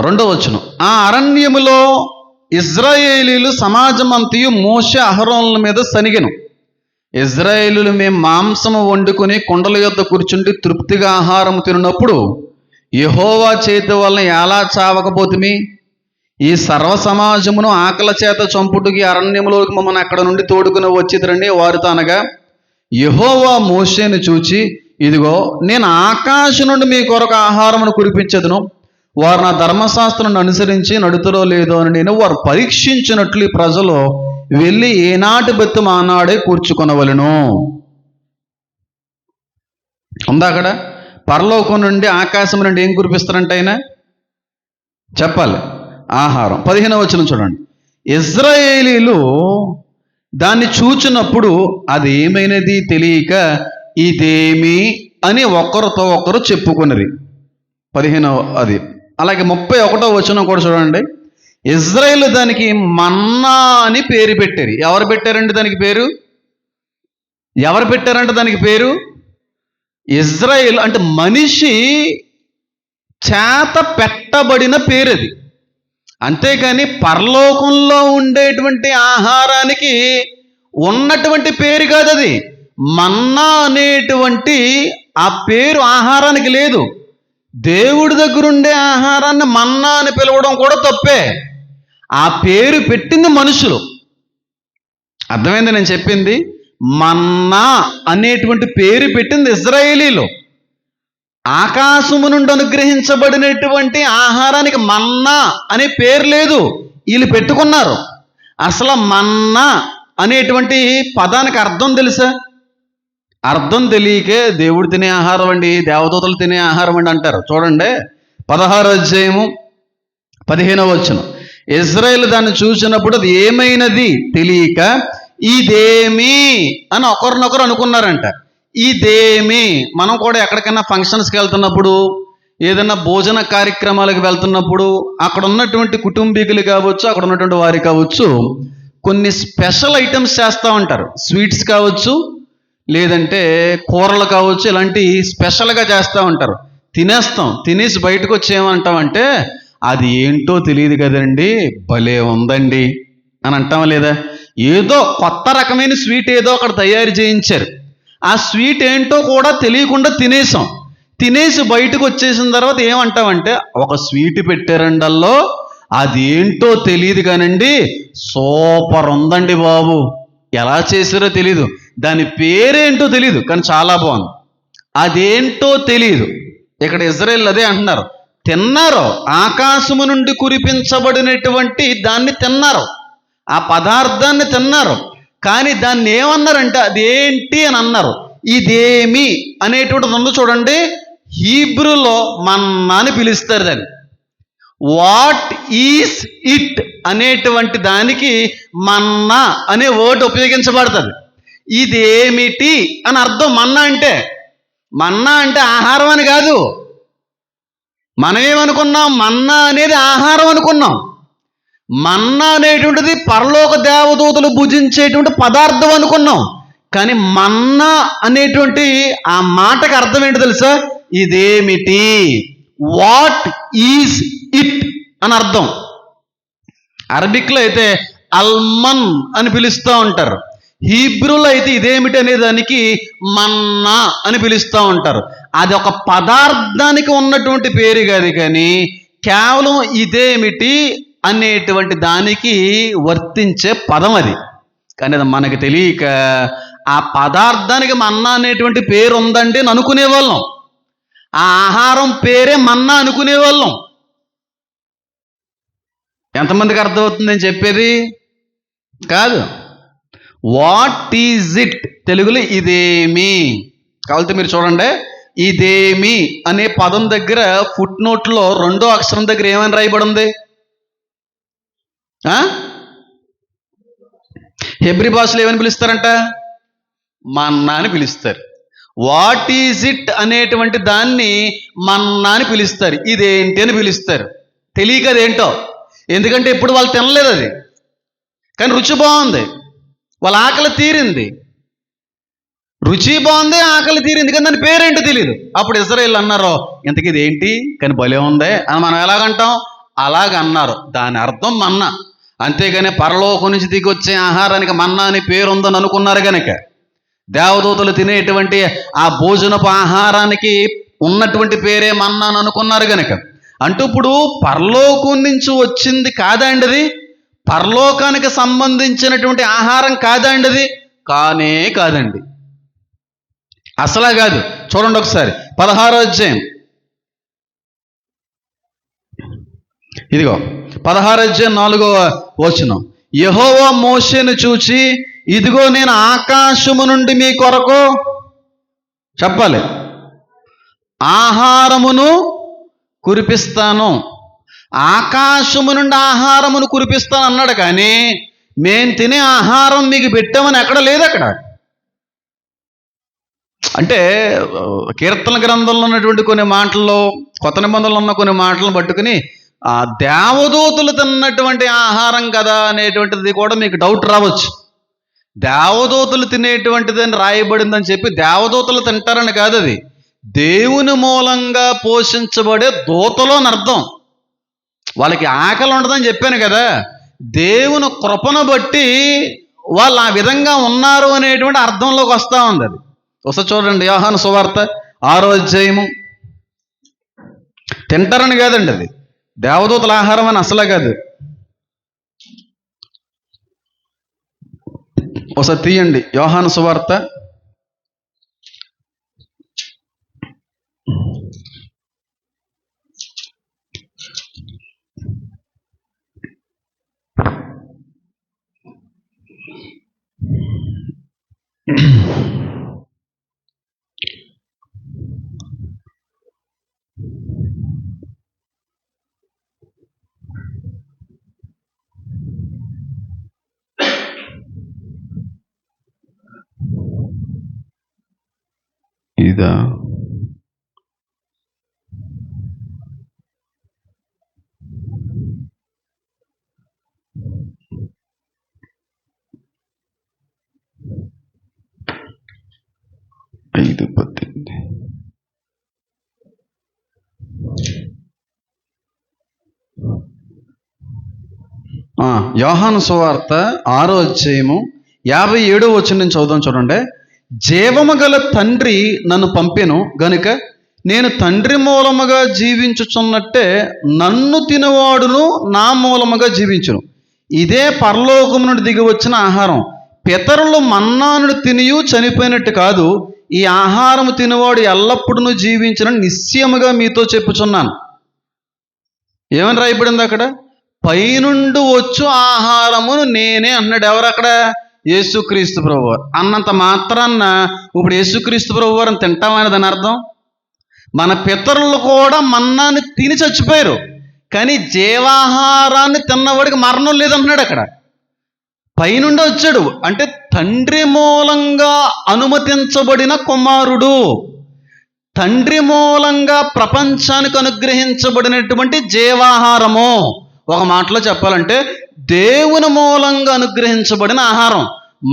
2వ వచనం. ఆ అరణ్యములో ఇజ్రాయేలీలు సమాజమంతయు మోషే అహరోనుల మీద సనిగెను. ఇజ్రాయేలీలు మేము మాంసము వండుకొని కుండల యొద్ద కూర్చుండి తృప్తిగా ఆహారం తిన్నప్పుడు యెహోవా చేతి వలన ఎలా చావకపోతుమి? ఈ సర్వ సమాజమును ఆకలి చేత చంపుటకి అరణ్యములోకి మమ్మల్ని అక్కడ నుండి తోడుకుని వచ్చిద్దరని వారితో అనగా, యెహోవా మోషేను చూచి, ఇదిగో నేను ఆకాశం నుండి మీ కొరకు ఆహారమును కురిపించదును, వారు నా ధర్మశాస్త్రాన్ని అనుసరించి నడుతురో లేదో అని నేను వారు పరీక్షించినట్లు ఈ ప్రజలు వెళ్ళి ఏనాటి బెత్తు ఆనాడే కూర్చుకొనవలెను. ఉందా అక్కడ? పరలోకం నుండి ఆకాశం నుండి ఏం కురిపిస్తారంటే ఆయన చెప్పాలి, ఆహారం. 15వ వచనం చూడండి. ఇజ్రాయేలీలు దాన్ని చూచినప్పుడు అది ఏమైనది తెలియక ఇదేమి అని ఒకరితో ఒకరు చెప్పుకున్నది. 15వ అది. అలాగే 31వ వచనం కూడా చూడండి. ఇజ్రాయేలు దానికి మన్నా అని పేరు పెట్టారు. ఎవరు పెట్టారంటే దానికి పేరు? ఎవరు పెట్టారంటే దానికి పేరు? ఇజ్రాయేల్ అంటే మనిషి చేత పెట్టబడిన పేరు అది. అంతేకాని పరలోకంలో ఉండేటువంటి ఆహారానికి ఉన్నటువంటి పేరు కాదు అది. మన్నా అనేటువంటి ఆ పేరు ఆహారానికి లేదు. దేవుడి దగ్గర ఉండే ఆహారాన్ని మన్నా అని పిలవడం కూడా తప్పే. ఆ పేరు పెట్టింది మనుషులు. అర్థమైంది నేను చెప్పింది? మన్నా అనేటువంటి పేరు పెట్టింది ఇజ్రాయేలీలు. ఆకాశము నుండి అనుగ్రహించబడినటువంటి ఆహారానికి మన్నా అనే పేరు లేదు, వీళ్ళు పెట్టుకున్నారు. అసలు మన్నా అనేటువంటి పదానికి అర్థం తెలుసా? అర్థం తెలియకే దేవుడు తినే ఆహారం అండి, దేవదూతలు తినే ఆహారం అండి అంటారు. చూడండి 16వ అధ్యాయము 15వ వచనం. ఇజ్రాయేల్ దాన్ని చూసినప్పుడు అది ఏమైనది తెలియక ఇదేమి అని ఒకరినొకరు అనుకున్నారంట. ఇదేమి. మనం కూడా ఎక్కడికైనా ఫంక్షన్స్కి వెళ్తున్నప్పుడు, ఏదైనా భోజన కార్యక్రమాలకు వెళ్తున్నప్పుడు అక్కడ ఉన్నటువంటి కుటుంబీకులు కావచ్చు, అక్కడ ఉన్నటువంటి వారి కావచ్చు, కొన్ని స్పెషల్ ఐటమ్స్ చేస్తూ ఉంటారు. స్వీట్స్ కావచ్చు, లేదంటే కూరలు కావచ్చు, ఇలాంటి స్పెషల్గా చేస్తూ ఉంటారు. తినేస్తాం. తినేసి బయటకు వచ్చి ఏమంటామంటే, అది ఏంటో తెలియదు కదండి, భలే ఉందండి అని అంటామా లేదా? ఏదో కొత్త రకమైన స్వీట్ ఏదో అక్కడ తయారు చేయించారు. ఆ స్వీట్ ఏంటో కూడా తెలియకుండా తినేసాం. తినేసి బయటకు వచ్చేసిన తర్వాత ఏమంటామంటే, ఒక స్వీట్ పెట్టారండల్లో, అది ఏంటో తెలియదు కానండి సూపర్ ఉందండి బాబు, ఎలా చేశారో తెలీదు, దాని పేరేంటో తెలీదు కానీ చాలా బాగుంది. అదేంటో తెలియదు. ఇక్కడ ఇజ్రాయేల్ అదే అంటున్నారు. తిన్నారు, ఆకాశము నుండి కురిపించబడినటువంటి దాన్ని తిన్నారు, ఆ పదార్థాన్ని తిన్నారు. కానీ దాన్ని ఏమన్నారంటే అదేంటి అని అన్నారు. ఇదేమి అనేటువంటిది ఉంది చూడండి, హీబ్రూలో మన్నా అని పిలుస్తారు దాన్ని. వాట్ ఈస్ ఇట్ అనేటువంటి దానికి మన్నా అనే వర్డ్ ఉపయోగించబడుతుంది. ఇదేమిటి అని అర్థం. మన్నా అంటే ఆహారం అని కాదు. మనం ఏమనుకున్నాం? మన్నా అనేది ఆహారం అనుకున్నాం. మన్నా అనేటువంటిది పరలోక దేవదూతలు భుజించేటువంటి పదార్థం అనుకున్నాం. కానీ మన్నా అనేటువంటి ఆ మాటకు అర్థం ఏంటో తెలుసా? ఇదేమిటి, వాట్ ఈజ్ ఇట్ అని అర్థం. అరబిక్లో అయితే అల్మన్ అని పిలుస్తూ ఉంటారు. హీబ్రూలో అయితే ఇదేమిటి అనే దానికి మన్నా అని పిలుస్తూ ఉంటారు. అది ఒక పదార్థానికి ఉన్నటువంటి పేరు కాదు, కానీ కేవలం ఇదేమిటి అనేటువంటి దానికి వర్తించే పదం అది. కానీ అది మనకి తెలియక ఆ పదార్థానికి మన్నా అనేటువంటి పేరు ఉందండి అని అనుకునేవాళ్ళం. ఆ ఆహారం పేరే మన్నా అనుకునేవాళ్ళం. ఎంతమందికి అర్థమవుతుంది నేను చెప్పేది? కాదు. వాట్ ఈజ్ ఇట్, తెలుగులో ఇదేమి. కాబట్టి మీరు చూడండి, ఇదేమి అనే పదం దగ్గర ఫుట్ నోట్లో 2వ అక్షరం దగ్గర ఏమని రాయబడి ఉంది? హెబ్రీ భాషలో ఏమని పిలుస్తారంట? మన్నా అని పిలుస్తారు. వాట్ ఈజ్ ఇట్ అనేటువంటి దాన్ని మన్నా అని పిలుస్తారు. ఇదేంటి అని పిలుస్తారు. తెలియక అదేంటో, ఎందుకంటే ఇప్పుడు వాళ్ళు తినలేదు అది, కానీ రుచి బాగుంది, వాళ్ళ ఆకలి తీరింది. రుచి బాగుంది, ఆకలి తీరింది, కానీ దాని పేరేంటో తెలియదు. అప్పుడు ఇశ్రాయేలు అన్నారు, ఇంతకీ ఇది ఏంటి కానీ భలే ఉందే అని మనం ఎలాగంటాం? అలాగన్నారు. దాని అర్థం మన్నా. అంతేగాని పరలోకం నుంచి దిగి వచ్చే ఆహారానికి మన్నా అని పేరు ఉందని అనుకున్నారు కనుక దేవదూతలు తినేటువంటి ఆ భోజనపు ఆహారానికి ఉన్నటువంటి పేరే మన్నా అని అనుకున్నారు కనుక. అంటూ ఇప్పుడు పరలోకం నుంచి వచ్చింది కాదండి అది? పరలోకానికి సంబంధించినటువంటి ఆహారం కాదండి అది? కానే కాదండి, అసలా కాదు. చూడండి ఒకసారి 16వ అధ్యాయం, ఇదిగో 16వ అధ్యాయం 4వ వచనం. యెహోవా మోషేను చూచి, ఇదిగో నేను ఆకాశము నుండి మీ కొరకు చెప్పాలి ఆహారమును కురిపిస్తాను. ఆకాశము నుండి ఆహారమును కురిపిస్తాను అన్నాడు, కానీ మేము తినే ఆహారం మీకు పెట్టామని ఎక్కడ లేదు. అక్కడ అంటే కీర్తన గ్రంథంలో ఉన్నటువంటి కొన్ని మాటల్లో, కొత్త నిబంధనలో ఉన్న కొన్ని మాటలను పట్టుకుని ఆ దేవదూతలు తిన్నటువంటి ఆహారం కదా అనేటువంటిది కూడా మీకు డౌట్ రావచ్చు. దేవదూతలు తినేటువంటిదని రాయబడిందని చెప్పి దేవదూతలు తింటారని కాదు, అది దేవుని మూలంగా పోషించబడే దూతలు అని అర్థం. వాళ్ళకి ఆకలి ఉండదని చెప్పాను కదా, దేవుని కృపను బట్టి వాళ్ళు ఆ విధంగా ఉన్నారు అనేటువంటి అర్థంలోకి వస్తూ ఉంది. అది ఒకసారి చూడండి, యోహాను సువార్త 6వ అధ్యాయము. తింటారని కాదండి, అది దేవదూతల ఆహారం అని అసలే కాదు. ఒకసారి తీయండి, యోహాను సువార్త ఇదా ఐదు 18. యోహాను సువార్త 6వ అధ్యాయము 57వ వచనం నుంచి చదువుదాం. చూడండి. జీవము గల తండ్రి నన్ను పంపెను గనుక నేను తండ్రి మూలముగా జీవించుచున్నట్టే నన్ను తినవాడును నా మూలముగా జీవించును. ఇదే పరలోకము నుండి దిగి వచ్చిన ఆహారం. పితరులు మన్నాను తినియు చనిపోయినట్టు కాదు, ఈ ఆహారము తినవాడు ఎల్లప్పుడూ జీవించిన నిశ్చయముగా మీతో చెప్పుచున్నాను. ఏమని రాయబడింది అక్కడ? పైనుండి వచ్చు ఆహారమును నేనే అన్నాడు. ఎవరు అక్కడ? యేసుక్రీస్తు ప్రభువారు. అన్నంత మాత్రాన్న ఇప్పుడు యేసుక్రీస్తు ప్రభువారిని తింటామని దాని అర్థం. మన పితరులు కూడా మన్నాన్ని తిని చచ్చిపోయారు, కానీ జీవాహారాన్ని తిన్నవాడికి మరణం లేదంటున్నాడు అక్కడ. పైనుండి వచ్చాడు అంటే తండ్రి మూలంగా అనుమతించబడిన కుమారుడు, తండ్రి మూలంగా ప్రపంచానికి అనుగ్రహించబడినటువంటి జీవాహారము. ఒక మాటలో చెప్పాలంటే దేవుని మూలంగా అనుగ్రహించబడిన ఆహారం.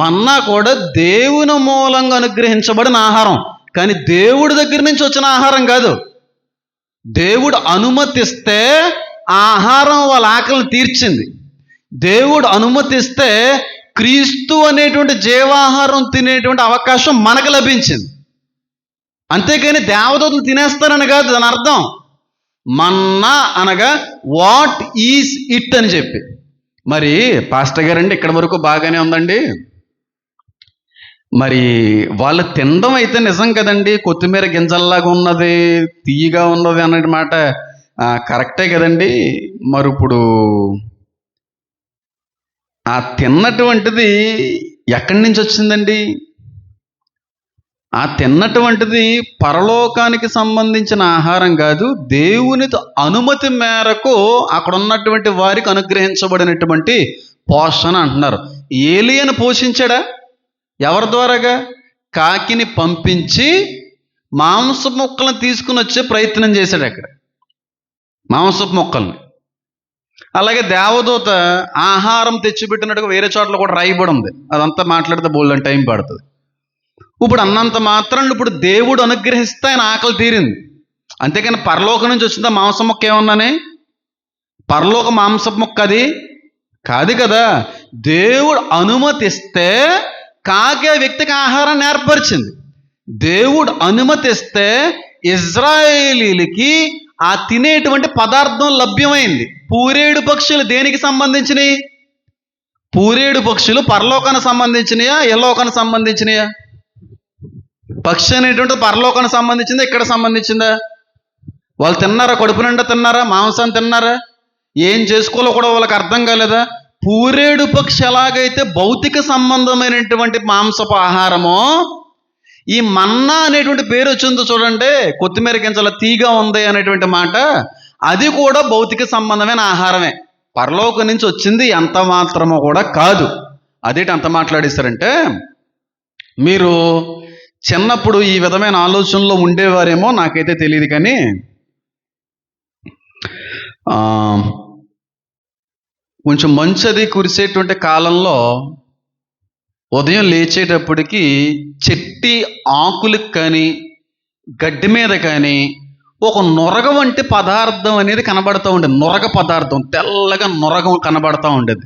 మన్నా కూడా దేవుని మూలంగా అనుగ్రహించబడిన ఆహారం, కానీ దేవుడి దగ్గర నుంచి వచ్చిన ఆహారం కాదు. దేవుడు అనుమతిస్తే ఆ ఆహారం వాళ్ళ ఆకలిని తీర్చింది. దేవుడు అనుమతిస్తే క్రీస్తు అనేటువంటి జీవాహారం తినేటువంటి అవకాశం మనకు లభించింది. అంతేకాని దేవదూతలు తినేస్తారని కాదు దాని అర్థం. మన్నా అనగా వాట్ ఈజ్ ఇట్ అని చెప్పి. మరి పాస్టర్ గారండి ఇక్కడి వరకు బాగానే ఉందండి, మరి వాళ్ళు తినడం అయితే నిజం కదండి, కొత్తిమీర గింజల్లాగా ఉన్నది, తీయగా ఉన్నది అనే మాట కరెక్టే కదండి. మరి ఇప్పుడు ఆ తిన్నటువంటిది ఎక్కడి నుంచి వచ్చిందండి? ఆ తిన్నటువంటిది పరలోకానికి సంబంధించిన ఆహారం కాదు, దేవుని అనుమతి మేరకు అక్కడ ఉన్నటువంటి వారికి అనుగ్రహించబడినటువంటి పోషణ అంటున్నారు. ఏలియను పోషించాడా? ఎవరి ద్వారాగా? కాకిని పంపించి మాంసపు ముక్కలను తీసుకుని వచ్చే ప్రయత్నం చేశాడు అక్కడ, మాంసపు ముక్కల్ని. అలాగే దేవదూత ఆహారం తెచ్చిపెట్టినట్టుగా వేరే చోట్ల కూడా రాయబడి ఉంది. అదంతా మాట్లాడితే బోల్డని టైం పడుతుంది. ఇప్పుడు అన్నంత మాత్రం ఇప్పుడు దేవుడు అనుగ్రహిస్తే ఆయన ఆకలి తీరింది. అంతేకాని పరలోకం నుంచి వచ్చిందా మాంసం ముక్క? ఏమన్నానే పరలోక మాంసపు ముక్క అది కాదు కదా. దేవుడు అనుమతిస్తే కాకే వ్యక్తికి ఆహారాన్ని ఏర్పరిచింది. దేవుడు అనుమతిస్తే ఇజ్రాయేలీలకి ఆ తినేటువంటి పదార్థం లభ్యమైంది. పూరేడు పక్షులు దేనికి సంబంధించినవి? పూరేడు పక్షులు పరలోకానికి సంబంధించినయా, ఎల్లోకానికి సంబంధించినయా? పక్షి అనేటువంటి పరలోకానికి సంబంధించిందా, ఇక్కడ సంబంధించిందా? వాళ్ళు తిన్నారా? కడుపు నిండా తిన్నారా? మాంసాన్ని తిన్నారా? ఏం చేసుకోవాలో కూడా వాళ్ళకి అర్థం కాలేదా? పూరేడు పక్షి ఎలాగైతే భౌతిక సంబంధమైనటువంటి మాంసపు ఆహారమో, ఈ మన్నా అనేటువంటి పేరు వచ్చిందో చూడండి, కొత్తిమీర గింజల తీగా ఉంది అనేటువంటి మాట, అది కూడా భౌతిక సంబంధమైన ఆహారమే, పరలోకం నుంచి వచ్చింది ఎంత మాత్రమో కూడా కాదు. అదేంటి అంత మాట్లాడేశారంటే, మీరు చిన్నప్పుడు ఈ విధమైన ఆలోచనలో ఉండేవారేమో నాకైతే తెలియదు, కానీ కొంచెం మంచు అది కురిసేటువంటి కాలంలో ఉదయం లేచేటప్పటికి చెట్టి ఆకులకు కానీ గడ్డి మీద కానీ ఒక నొరగ వంటి పదార్థం అనేది కనబడుతూ ఉండేది. నొరగ పదార్థం, తెల్లగా నొరగ కనబడుతూ ఉండేది.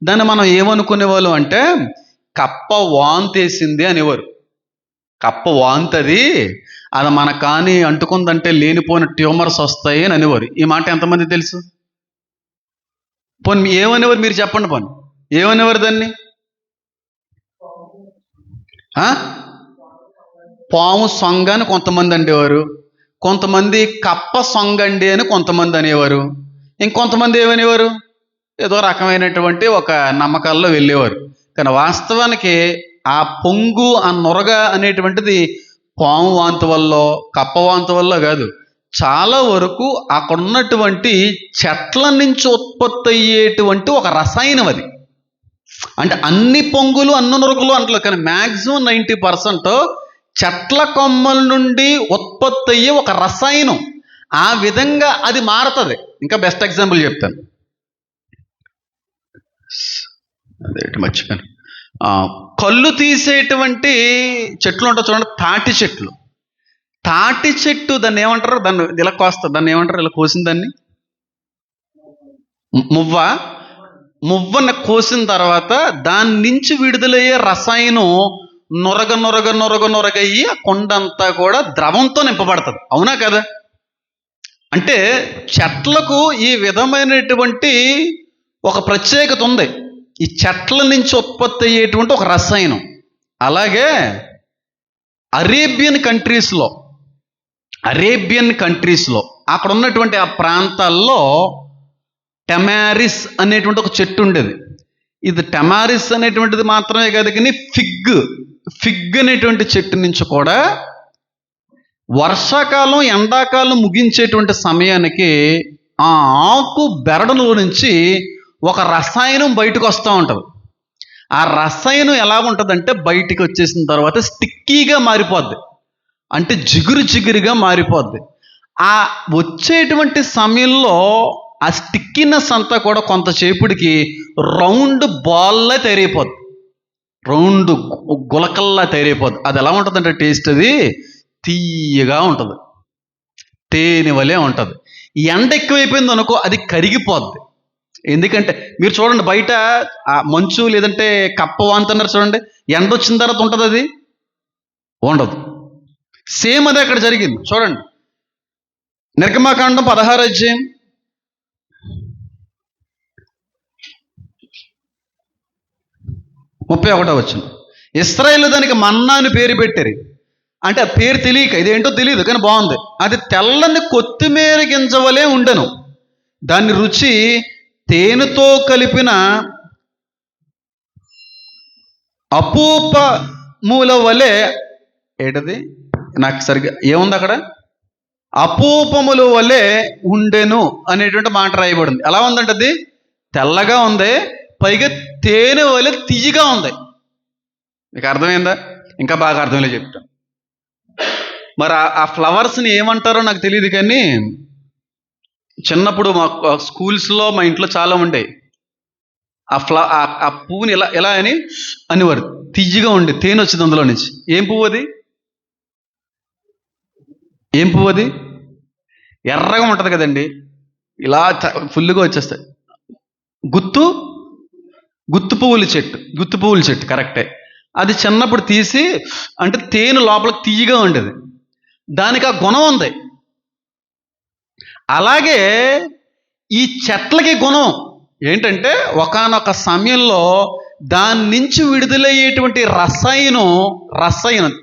దాన్ని మనం ఏమనుకునేవాళ్ళు అంటే కప్ప వాంతేసింది అనేవారు. కప్ప వాంతది, అది మన కానీ అంటుకుందంటే లేనిపోయిన ట్యూమర్స్ వస్తాయి అని అనేవారు. ఈ మాట ఎంతమంది తెలుసు? పోనీ ఏమనేవారు మీరు చెప్పండి. పోనీ ఏమనేవారు దాన్ని? పాము సొంగ అని కొంతమంది అండేవారు, కొంతమంది కప్ప సొంగండి అని కొంతమంది అనేవారు, ఇంకొంతమంది ఏమనేవారు? ఏదో రకమైనటువంటి ఒక నమ్మకాల్లో వెళ్ళేవారు. కానీ వాస్తవానికి ఆ పొంగు, ఆ నొరగ అనేటువంటిది పాము వాంతి వల్ల, కప్ప వాంతి వల్ల కాదు. చాలా వరకు అక్కడ ఉన్నటువంటి చెట్ల నుంచి ఉత్పత్తి అయ్యేటువంటి ఒక రసాయనం అది. అంటే అన్ని పొంగులు అన్ని నొరగలు అంటలేదు, కానీ మ్యాక్సిమం 90% చెట్ల కొమ్మల నుండి ఉత్పత్తి అయ్యే ఒక రసాయనం. ఆ విధంగా అది మారుతుంది. ఇంకా బెస్ట్ ఎగ్జాంపుల్ చెప్తాను, అదేంటి మర్చిపోయాను. కళ్ళు తీసేటువంటి చెట్లు ఉంటాయి చూడండి, తాటి చెట్లు. తాటి చెట్టు దాన్ని ఏమంటారు? దాన్ని ఇలా కోస్తారు, దాన్ని ఏమంటారు? ఇలా కోసిన దాన్ని మువ్వను కోసిన తర్వాత దాని నుంచి విడుదలయ్యే రసాయనం నొరగ నొరగ నొరగ నొరగయ్యి ఆ కొండంతా కూడా ద్రవంతో నింపబడుతుంది. అవునా కదా? అంటే చెట్లకు ఈ విధమైనటువంటి ఒక ప్రత్యేకత ఉంది, ఈ చెట్ల నుంచి ఉత్పత్తి అయ్యేటువంటి ఒక రసాయనం. అలాగే అరేబియన్ కంట్రీస్లో అక్కడ ఉన్నటువంటి ఆ ప్రాంతాల్లో టమారిస్ అనేటువంటి ఒక చెట్టు ఉండేది. ఇది టమారిస్ అనేటువంటిది మాత్రమే కాదు, కానీ ఫిగ్ అనేటువంటి చెట్టు నుంచి కూడా వర్షాకాలం ఎండాకాలం ముగించేటువంటి సమయానికి ఆ ఆకు బెరడులో నుంచి ఒక రసాయనం బయటకు వస్తూ ఉంటుంది. ఆ రసాయనం ఎలా ఉంటుందంటే బయటికి వచ్చేసిన తర్వాత స్టిక్కీగా మారిపోద్ది, అంటే జిగురుగా మారిపోద్ది. ఆ వచ్చేటువంటి సమయంలో ఆ స్టిక్కినెస్ అంతా కూడా కొంతసేపుడికి రౌండ్ బాల్లా తయారైపోద్ది. రౌండ్ గులకల్లా తయారైపోద్ది. అది ఎలా ఉంటుందంటే టేస్ట్ అది తీయగా ఉంటుంది, తేనె వలే ఉంటుంది. ఎండ ఎక్కువైపోయింది అనుకో అది కరిగిపోద్ది. ఎందుకంటే మీరు చూడండి, బయట ఆ మంచు లేదంటే కప్ప వాంతున్నారు చూడండి, ఎండ వచ్చిన తర్వాత ఉంటుంది, అది ఉండదు. సేమ్ అదే అక్కడ జరిగింది. చూడండి, నిర్గమకాండం 16 అధ్యాయం 31వ వచనం. ఇశ్రాయేలు దానికి మన్నా అని పేరు పెట్టారు. అంటే ఆ పేరు తెలియక, ఇదేంటో తెలియదు కానీ బాగుంది. అది తెల్లని కొత్తిమీర గింజవలే ఉండెను, దాని రుచి తేనెతో కలిపిన అపూపముల వలె. ఏంటది, నాకు సరిగ్గా ఏముంది అక్కడ, అపూపముల వలె ఉండెను అనేటువంటి మాట రాయబడింది. ఎలా ఉందంటే అది తెల్లగా ఉంది, పైగా తేనె వలె తియ్యగా ఉంది. మీకు అర్థమైందా? ఇంకా బాగా అర్థమయ్యే చెప్తాను. మరి ఆ ఫ్లవర్స్ని ఏమంటారో నాకు తెలియదు, కానీ చిన్నప్పుడు మా స్కూల్స్లో మా ఇంట్లో చాలా ఉండేవి. ఆ పువ్వుని ఎలా అని అనేవారు, తియ్యగా ఉండి తేనె వచ్చింది అందులో నుంచి. ఏం పువ్వు అది? ఏం పువ్వు అది? ఎర్రగా ఉంటుంది కదండి, ఇలా ఫుల్గా వచ్చేస్తాయి. గుత్తు పువ్వుల చెట్టు కరెక్టే. అది చిన్నప్పుడు తీసి, అంటే తేనె లోపలికి తీయగా ఉండేది, దానికి ఆ గుణం ఉంది. అలాగే ఈ చెట్లకి గుణం ఏంటంటే, ఒకానొక సమయంలో దాని నుంచి విడుదలయ్యేటువంటి రసాయనం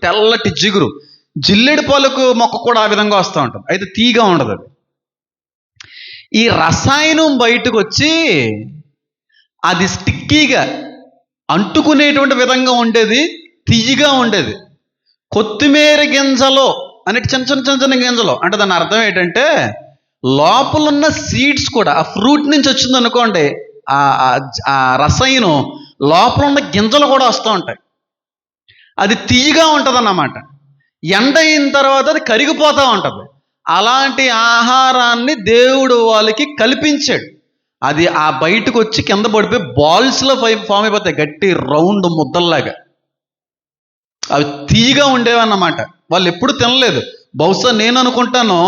తెల్లటి జిగురు, జిల్లెడు పలుకు మొక్క కూడా ఆ విధంగా వస్తూ ఉంటుంది, అయితే తీగా ఉండదు. అది ఈ రసాయనం బయటకు వచ్చి అది స్టిక్కీగా అంటుకునేటువంటి విధంగా ఉండేది, తీయగా ఉండేది. కొత్తిమీర గింజలో అనేటి చిన్న గింజలు అంటే దాని అర్థం ఏంటంటే, లోపలున్న సీడ్స్ కూడా ఆ ఫ్రూట్ నుంచి వచ్చింది అనుకోండి, ఆ రసాయనం లోపల ఉన్న గింజలు కూడా వస్తూ ఉంటాయి, అది తీయగా ఉంటుంది అన్నమాట. ఎండ అయిన తర్వాత అది కరిగిపోతూ ఉంటుంది. అలాంటి ఆహారాన్ని దేవుడు వాళ్ళకి కల్పించాడు. అది ఆ బయటకు వచ్చి కింద పడిపోయి బాల్స్లో ఫామ్ అయిపోతాయి, గట్టి రౌండ్ ముద్దల్లాగా. అవి తీయగా ఉండేవన్నమాట. వాళ్ళు ఎప్పుడు తినలేదు. బహుశా నేను అనుకుంటాను,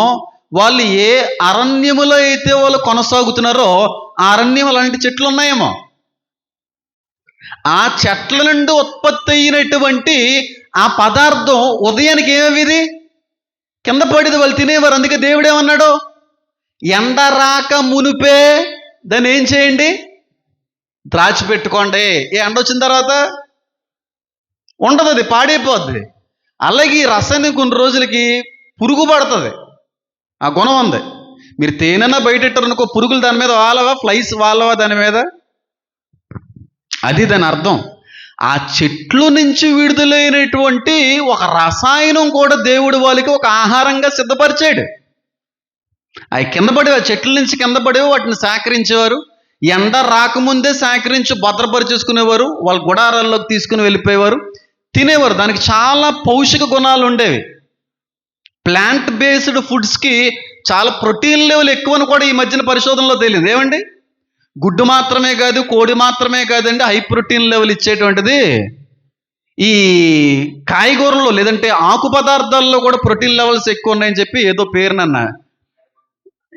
వాళ్ళు ఏ అరణ్యములో అయితే వాళ్ళు కొనసాగుతున్నారో ఆ అరణ్యం అలాంటి చెట్లు ఉన్నాయేమో. ఆ చెట్ల నుండి ఉత్పత్తి అయినటువంటి ఆ పదార్థం ఉదయానికి ఏమేది కింద పడేది, వాళ్ళు తినేవారు. అందుకే దేవుడు ఏమన్నాడు, ఎండ రాక మునిపే దాన్ని ఏం చేయండి, దాచిపెట్టుకోండి. ఏ ఎండ వచ్చిన తర్వాత ఉండదు, అది పాడైపోద్ది. అలాగే ఈ రసాయనం కొన్ని రోజులకి పురుగు పడుతుంది, ఆ గుణం ఉంది. మీరు తేనెనా బయటెట్టారనుకో, పురుగులు దాని మీద వాలవా, ఫ్లైస్ వాలవా దాని మీద, అది దాని అర్థం. ఆ చెట్లు నుంచి విడుదలైనటువంటి ఒక రసాయనం కూడా దేవుడు వాళ్ళకి ఒక ఆహారంగా సిద్ధపరిచాడు. అవి కింద పడేవి, ఆ చెట్ల నుంచి కింద పడేవి, వాటిని సేకరించేవారు. ఎండ రాకముందే సేకరించి భద్రపరిచేసుకునేవారు, వాళ్ళ గుడారాల్లోకి తీసుకుని వెళ్ళిపోయేవారు, తినేవారు. దానికి చాలా పౌషిక గుణాలు ఉండేవి. ప్లాంట్ బేస్డ్ ఫుడ్స్కి చాలా ప్రోటీన్ లెవెల్ ఎక్కువని కూడా ఈ మధ్యన పరిశోధనలో తేలింది. ఏమండి, గుడ్డు మాత్రమే కాదు, కోడి మాత్రమే కాదండి, హై ప్రోటీన్ లెవెల్ ఇచ్చేటువంటిది ఈ కాయగూరల్లో లేదంటే ఆకు పదార్థాల్లో కూడా ప్రోటీన్ లెవెల్స్ ఎక్కువ ఉన్నాయని చెప్పి ఏదో పేరునన్నా.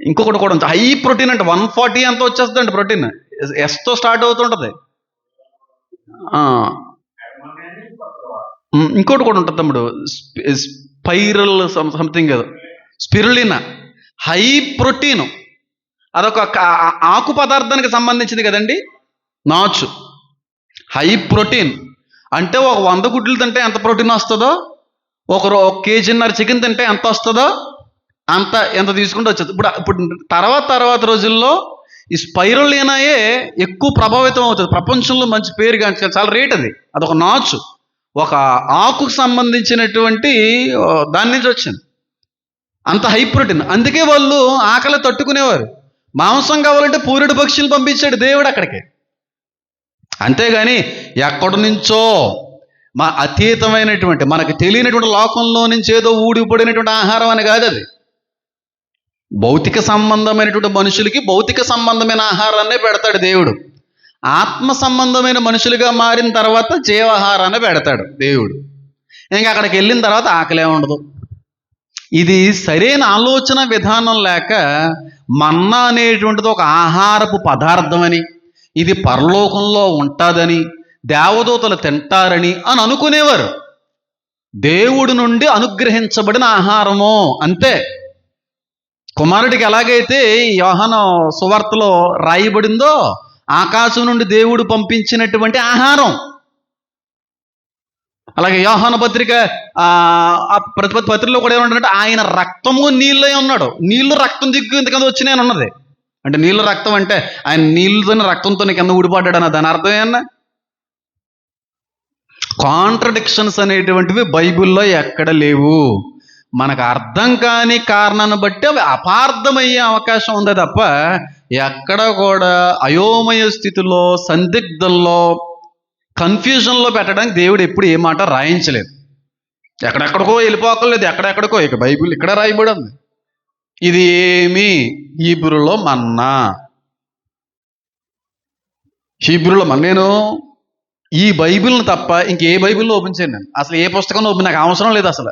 ఇంకొకటి కూడా ఉంది, హై ప్రోటీన్ అంటే 140 అంత వచ్చేస్తుందండి ప్రోటీన్, ఎస్తో స్టార్ట్ అవుతుంటుంది. ఇంకోటి కూడా ఉంటుంది తమ్ముడు, spiral something, spirulina, high protein. అదొక ఆకు పదార్థానికి సంబంధించింది కదండి, నాచు. హై ప్రోటీన్ అంటే ఒక 100 గుడ్లు తింటే ఎంత ప్రోటీన్ వస్తుందో, ఒక కేజీన్నర చికెన్ తింటే ఎంత వస్తుందో ఎంత తీసుకుంటూ వచ్చేది. ఇప్పుడు తర్వాత రోజుల్లో ఈ స్పైరులినాయే ఎక్కువ ప్రభావితం అవుతుంది. ప్రపంచంలో మంచి పేరు కానీ చాలా రేట్ అది. అదొక నాచు, ఒక ఆకుకు సంబంధించినటువంటి దాని నుంచి వచ్చింది, అంత హై ప్రోటీన్. అందుకే వాళ్ళు ఆకలి తట్టుకునేవారు. మాంసం కావాలంటే పూరెడు పక్షులు పంపించాడు దేవుడు అక్కడికి. అంతేగాని ఎక్కడి నుంచో మా అతీతమైనటువంటి మనకు తెలియనటువంటి లోకంలో నుంచి ఏదో ఊడిపడినటువంటి ఆహారం అని కాదు అది. భౌతిక సంబంధమైనటువంటి మనుషులకి భౌతిక సంబంధమైన ఆహారాన్నే పెడతాడు దేవుడు. ఆత్మ సంబంధమైన మనుషులుగా మారిన తర్వాత జీవాహారాన్ని పెడతాడు దేవుడు. ఇంకా అక్కడికి వెళ్ళిన తర్వాత ఆకలే ఉండదు. ఇది సరైన ఆలోచన విధానం లేక మన్నా అనేటువంటిది ఒక ఆహారపు పదార్థమని, ఇది పరలోకంలో ఉంటుందని, దేవదూతలు తింటారని అని అనుకునేవారు. దేవుడి నుండి అనుగ్రహించబడిన ఆహారము అంతే. కుమారుడికి ఎలాగైతే యోహాను సువార్తలో రాయబడిందో ఆకాశం నుండి దేవుడు పంపించినటువంటి ఆహారం. అలాగే యోహాను పత్రిక ప్రతిపత్తి పత్రికలో కూడా ఏమంటారంటే ఆయన రక్తము నీళ్ళై ఉన్నాడు. నీళ్లు రక్తం దిగ్గు ఇంతకంత వచ్చినాయని ఉన్నది. అంటే నీళ్ళు రక్తం అంటే ఆయన నీళ్ళతోనే రక్తంతో కింద ఊడిపడ్డాడు అన్న దాని అర్థం ఏమన్నా? కాంట్రడిక్షన్స్ అనేటువంటివి బైబిల్లో ఎక్కడ లేవు. మనకు అర్థం కాని కారణాన్ని బట్టి అవి అపార్థమయ్యే అవకాశం ఉంది తప్ప ఎక్కడ కూడా అయోమయ స్థితిలో, సందిగ్ధంలో, కన్ఫ్యూజన్లో పెట్టడానికి దేవుడు ఎప్పుడు ఏ మాట రాయించలేదు. ఎక్కడెక్కడికో వెళ్ళిపోకలేదు, ఎక్కడెక్కడికో. ఇక బైబిల్ ఇక్కడ రాయబడి ఉంది. ఇది ఏమి హీబ్రూలో మన్నా. హీబ్రూలో మన్నా. నేను ఈ బైబిల్ని తప్ప ఇంకే బైబిల్లో ఓపెన్ చేయను. నేను అసలు ఏ పుస్తకంలో ఓపెన్ నాకు అవసరం లేదు. అసలు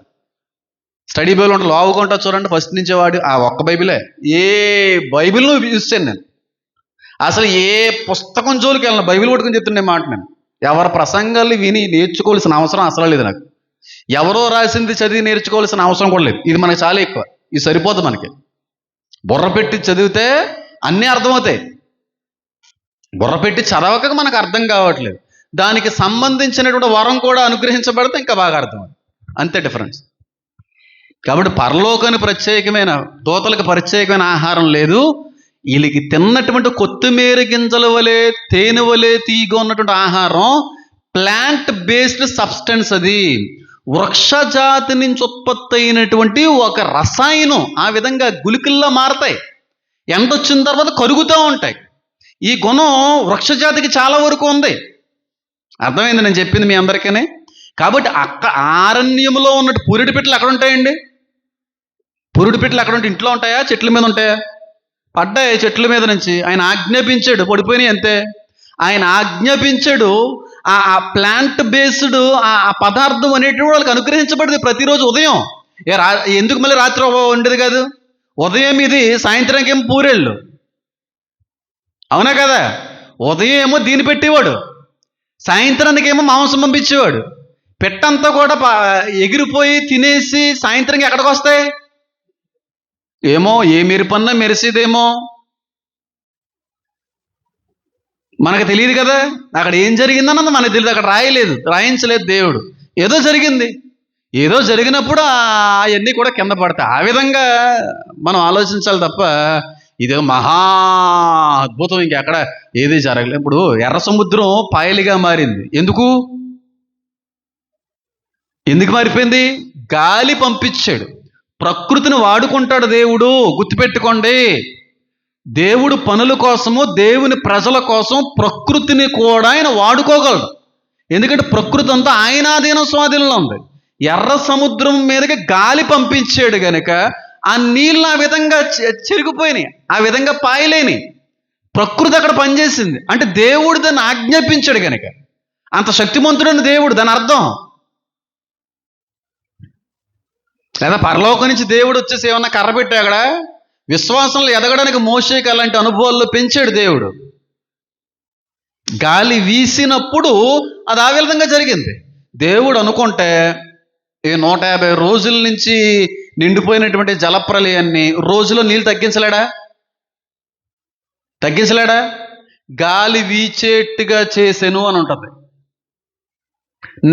స్టడీ బైబిల్ ఉంటుంది, లావుగా ఉంటుంది చూడండి, ఫస్ట్ నుంచి వాడు ఆ ఒక్క బైబిలే. ఏ బైబిల్ను చూస్తాను నేను. అసలు ఏ పుస్తకం జోలికి వెళ్ళను. బైబిల్ పట్టుకుని చెప్తుండే మాట నేను. ఎవరి ప్రసంగాలు విని నేర్చుకోవాల్సిన అవసరం అసలు లేదు నాకు. ఎవరో రాసింది చదివి నేర్చుకోవాల్సిన అవసరం కూడా లేదు. ఇది మనకి చాలా ఎక్కువ. ఇది సరిపోదు మనకి. బుర్ర పెట్టి చదివితే అన్నీ అర్థమవుతాయి. బుర్ర పెట్టి చదవక మనకు అర్థం కావట్లేదు. దానికి సంబంధించినటువంటి వరం కూడా అనుగ్రహించబడితే ఇంకా బాగా అర్థమవుతుంది. అంతే డిఫరెన్స్. కాబట్టి పరలోకానికి ప్రత్యేకమైన, దూతలకు ప్రత్యేకమైన ఆహారం లేదు. వీళ్ళకి తిన్నటువంటి కొత్తిమీర గింజల వలె, తేనె వలె తీగ ఉన్నటువంటి ఆహారం ప్లాంట్ బేస్డ్ సబ్స్టెన్స్. అది వృక్షజాతి నుంచి ఉత్పత్తి అయినటువంటి ఒక రసాయనం. ఆ విధంగా గుళికల్లో మారతాయి. ఎండ వచ్చిన తర్వాత కరుగుతూ ఉంటాయి. ఈ గుణం వృక్షజాతికి చాలా వరకు ఉంది. అర్థమైంది నేను చెప్పింది మీ అందరికీ? కాబట్టి ఆరణ్యంలో ఉన్నట్టు పురిటి పిట్టలు ఎక్కడ ఉంటాయండి? పురిటి పిట్టలు ఎక్కడ ఉంటాయి? ఇంట్లో ఉంటాయా, చెట్ల మీద ఉంటాయా? పడ్డాయి చెట్ల మీద నుంచి. ఆయన ఆజ్ఞాపించాడు, పడిపోయినాయి అంతే. ఆయన ఆజ్ఞాపించాడు. ఆ ప్లాంట్ బేస్డ్ ఆ పదార్థం అనేటువంటి వాళ్ళకి అనుగ్రహించబడింది ప్రతిరోజు ఉదయం. ఎందుకు మళ్ళీ రాత్రి ఉండేది కాదు? ఉదయం ఇది, సాయంత్రానికి ఏమో పూరేళ్ళు. అవునా కదా? ఉదయం ఏమో దీన్ని పెట్టేవాడు, సాయంత్రానికి ఏమో మాంసం పంపించేవాడు. పెట్టంతా కూడా ఎగిరిపోయి తినేసి సాయంత్రంకి ఎక్కడికి వస్తాయి? ఏమో ఏ మెరుపన్నా మెరిసేదేమో మనకు తెలియదు కదా. అక్కడ ఏం జరిగిందన్నది మనకు తెలియదు. అక్కడ రాయించలేదు దేవుడు. ఏదో జరిగింది. ఏదో జరిగినప్పుడు అవన్నీ కూడా కింద పడతాయి. ఆ విధంగా మనం ఆలోచించాలి తప్ప ఇదే మహా అద్భుతం ఇంకెక్కడ ఏది జరగలేదు. ఇప్పుడు ఎర్ర సముద్రం పాయలుగా మారింది. ఎందుకు మారిపోయింది? గాలి పంపించాడు. ప్రకృతిని వాడుకుంటాడు దేవుడు. గుర్తుపెట్టుకోండి, దేవుడు పనుల కోసము, దేవుని ప్రజల కోసం ప్రకృతిని కూడా ఆయన వాడుకోగలడు. ఎందుకంటే ప్రకృతి అంతా ఆయన ఆధీనం, స్వాధీనంలో ఉంది. ఎర్ర సముద్రం మీదకి గాలి పంపించాడు గనుక ఆ నీళ్ళు ఆ విధంగా చెరిగిపోయినాయి, ఆ విధంగా పాయలేని. ప్రకృతి అక్కడ పనిచేసింది. అంటే దేవుడు దాన్ని ఆజ్ఞాపించాడు గనుక అంత శక్తిమంతుడని దేవుడు. దాని అర్థం లేదా పరలోకం నుంచి దేవుడు వచ్చేసి ఏమన్నా కర్ర పెట్టి అక్కడ విశ్వాసంలో ఎదగడానికి మోషేకి అలాంటి అనుభవాల్లో పెంచాడు దేవుడు. గాలి వీసినప్పుడు అది ఆ విధంగా జరిగింది. దేవుడు అనుకుంటే ఈ 150 రోజుల నుంచి నిండిపోయినటువంటి జలప్రలయాన్ని రోజులో నీళ్ళు తగ్గించలేడా? గాలి వీచేట్టుగా చేసెను అని ఉంటుంది.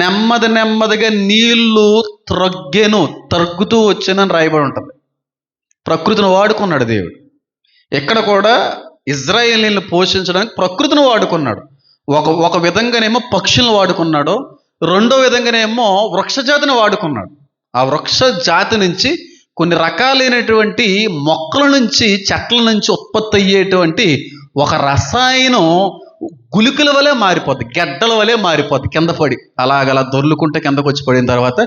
నెమ్మదిగా నీళ్లు తగ్గుతూ వచ్చానని రాయబడి ఉంటుంది. ప్రకృతిని వాడుకున్నాడు దేవుడు. ఇక్కడ కూడా ఇజ్రాయేలీని పోషించడానికి ప్రకృతిని వాడుకున్నాడు. ఒక విధంగానేమో పక్షులను వాడుకున్నాడు, రెండో విధంగానేమో వృక్షజాతిని వాడుకున్నాడు. ఆ వృక్ష జాతి నుంచి కొన్ని రకాలైనటువంటి మొక్కల నుంచి, చెట్ల నుంచి ఉత్పత్తి అయ్యేటువంటి ఒక రసాయనం గుళికల వలె మారిపోద్ది, గెడ్డల వలె మారిపోద్ది. కింద పడి అలాగలా దొర్లుకుంటే కిందకు వచ్చి పడిన తర్వాత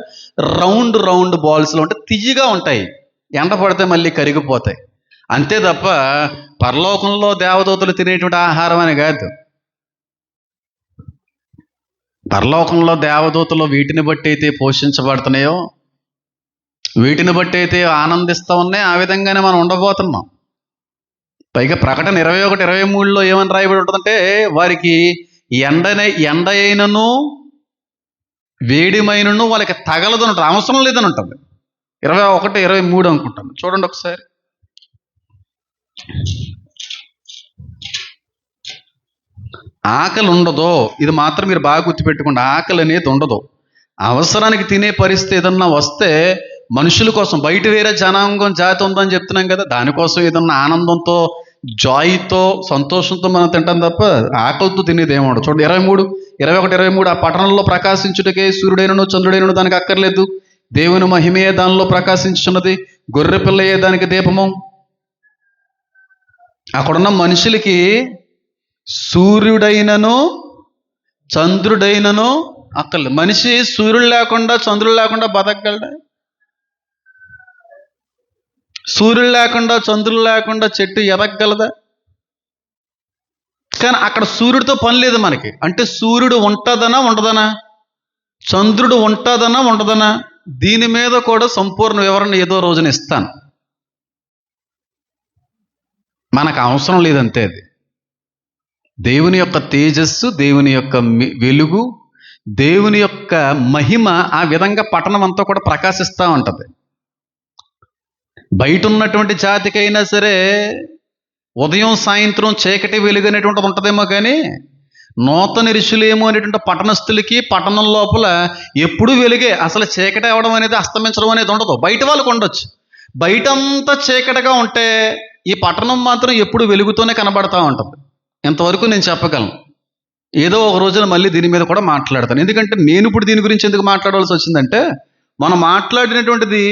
రౌండ్ బాల్స్లో ఉంటే తియ్యగా ఉంటాయి. ఎండ పడితే మళ్ళీ కరిగిపోతాయి. అంతే తప్ప పరలోకంలో దేవదూతలు తినేటువంటి ఆహారం అని కాదు. పరలోకంలో దేవదూతలు వీటిని బట్టి అయితే పోషించబడుతున్నాయో, వీటిని బట్టి అయితే ఆనందిస్తూ ఉన్నాయి, ఆ విధంగానే మనం ఉండబోతున్నాం. పైగా ప్రకటన 21:23లో ఏమని రాయబడి ఉంటుందంటే, వారికి ఎండ అయినను వేడిమైనను వాళ్ళకి తగలదని ఉంటుంది, అవసరం లేదని ఉంటుంది. 21:23 అనుకుంటాను, చూడండి ఒకసారి. ఆకలి ఉండదు, ఇది మాత్రం మీరు బాగా గుర్తుపెట్టుకోండి. ఆకలి అనేది ఉండదు. అవసరానికి తినే పరిస్థితి ఏదన్నా వస్తే మనుషుల కోసం, బయట వేరే జనాంగం జాతి ఉందని చెప్తున్నాం కదా, దానికోసం ఏదన్నా ఆనందంతో, జాయ్తో, సంతోషంతో మనం తింటాం తప్ప ఆకలితో తినేది ఏముండదు. చూడండి 21:23, ఆ పట్టణంలో ప్రకాశించుటకే సూర్యుడైనను చంద్రుడైనను దానికి అక్కర్లేదు, దేవుని మహిమే దానిలో ప్రకాశించున్నది, గొర్రె పిల్లయే దానికి దీపము. అక్కడున్న మనుషులకి సూర్యుడైనను చంద్రుడైనను అక్కర్లేదు. మనిషి సూర్యుడు లేకుండా చంద్రుడు లేకుండా బతకగలడా? సూర్యుడు లేకుండా చంద్రుడు లేకుండా చెట్టు ఎదగగలదా? కానీ అక్కడ సూర్యుడితో పని లేదు మనకి. అంటే సూర్యుడు ఉంటుందనా ఉండదనా, చంద్రుడు ఉంటుందనా ఉండదనా, దీని మీద కూడా సంపూర్ణ వివరణ ఏదో రోజున ఇస్తాను. మనకు అవసరం లేదంతే. అది దేవుని యొక్క తేజస్సు, దేవుని యొక్క వెలుగు, దేవుని యొక్క మహిమ ఆ విధంగా పట్టణం అంతా కూడా ప్రకాశిస్తూ ఉంటుంది. బయట ఉన్నటువంటి జాతికైనా సరే ఉదయం సాయంత్రం చీకటి వెలుగు అనేటువంటిది ఉంటుందేమో, కానీ నూతన ఋషులేమో అనేటువంటి పట్టణస్థులకి పట్టణం లోపల ఎప్పుడూ వెలుగే. అసలు చీకటి అవ్వడం అనేది, అస్తమించడం అనేది ఉండదు. బయట వాళ్ళకు ఉండొచ్చు, బయటంతా చీకటిగా ఉంటే ఈ పట్టణం మాత్రం ఎప్పుడు వెలుగుతోనే కనబడతా ఉంటుంది. ఇంతవరకు నేను చెప్పగలను. ఏదో ఒక రోజున మళ్ళీ దీని మీద కూడా మాట్లాడతాను. ఎందుకంటే నేను ఇప్పుడు దీని గురించి ఎందుకు మాట్లాడవలసి వచ్చిందంటే, మనం మాట్లాడినటువంటిది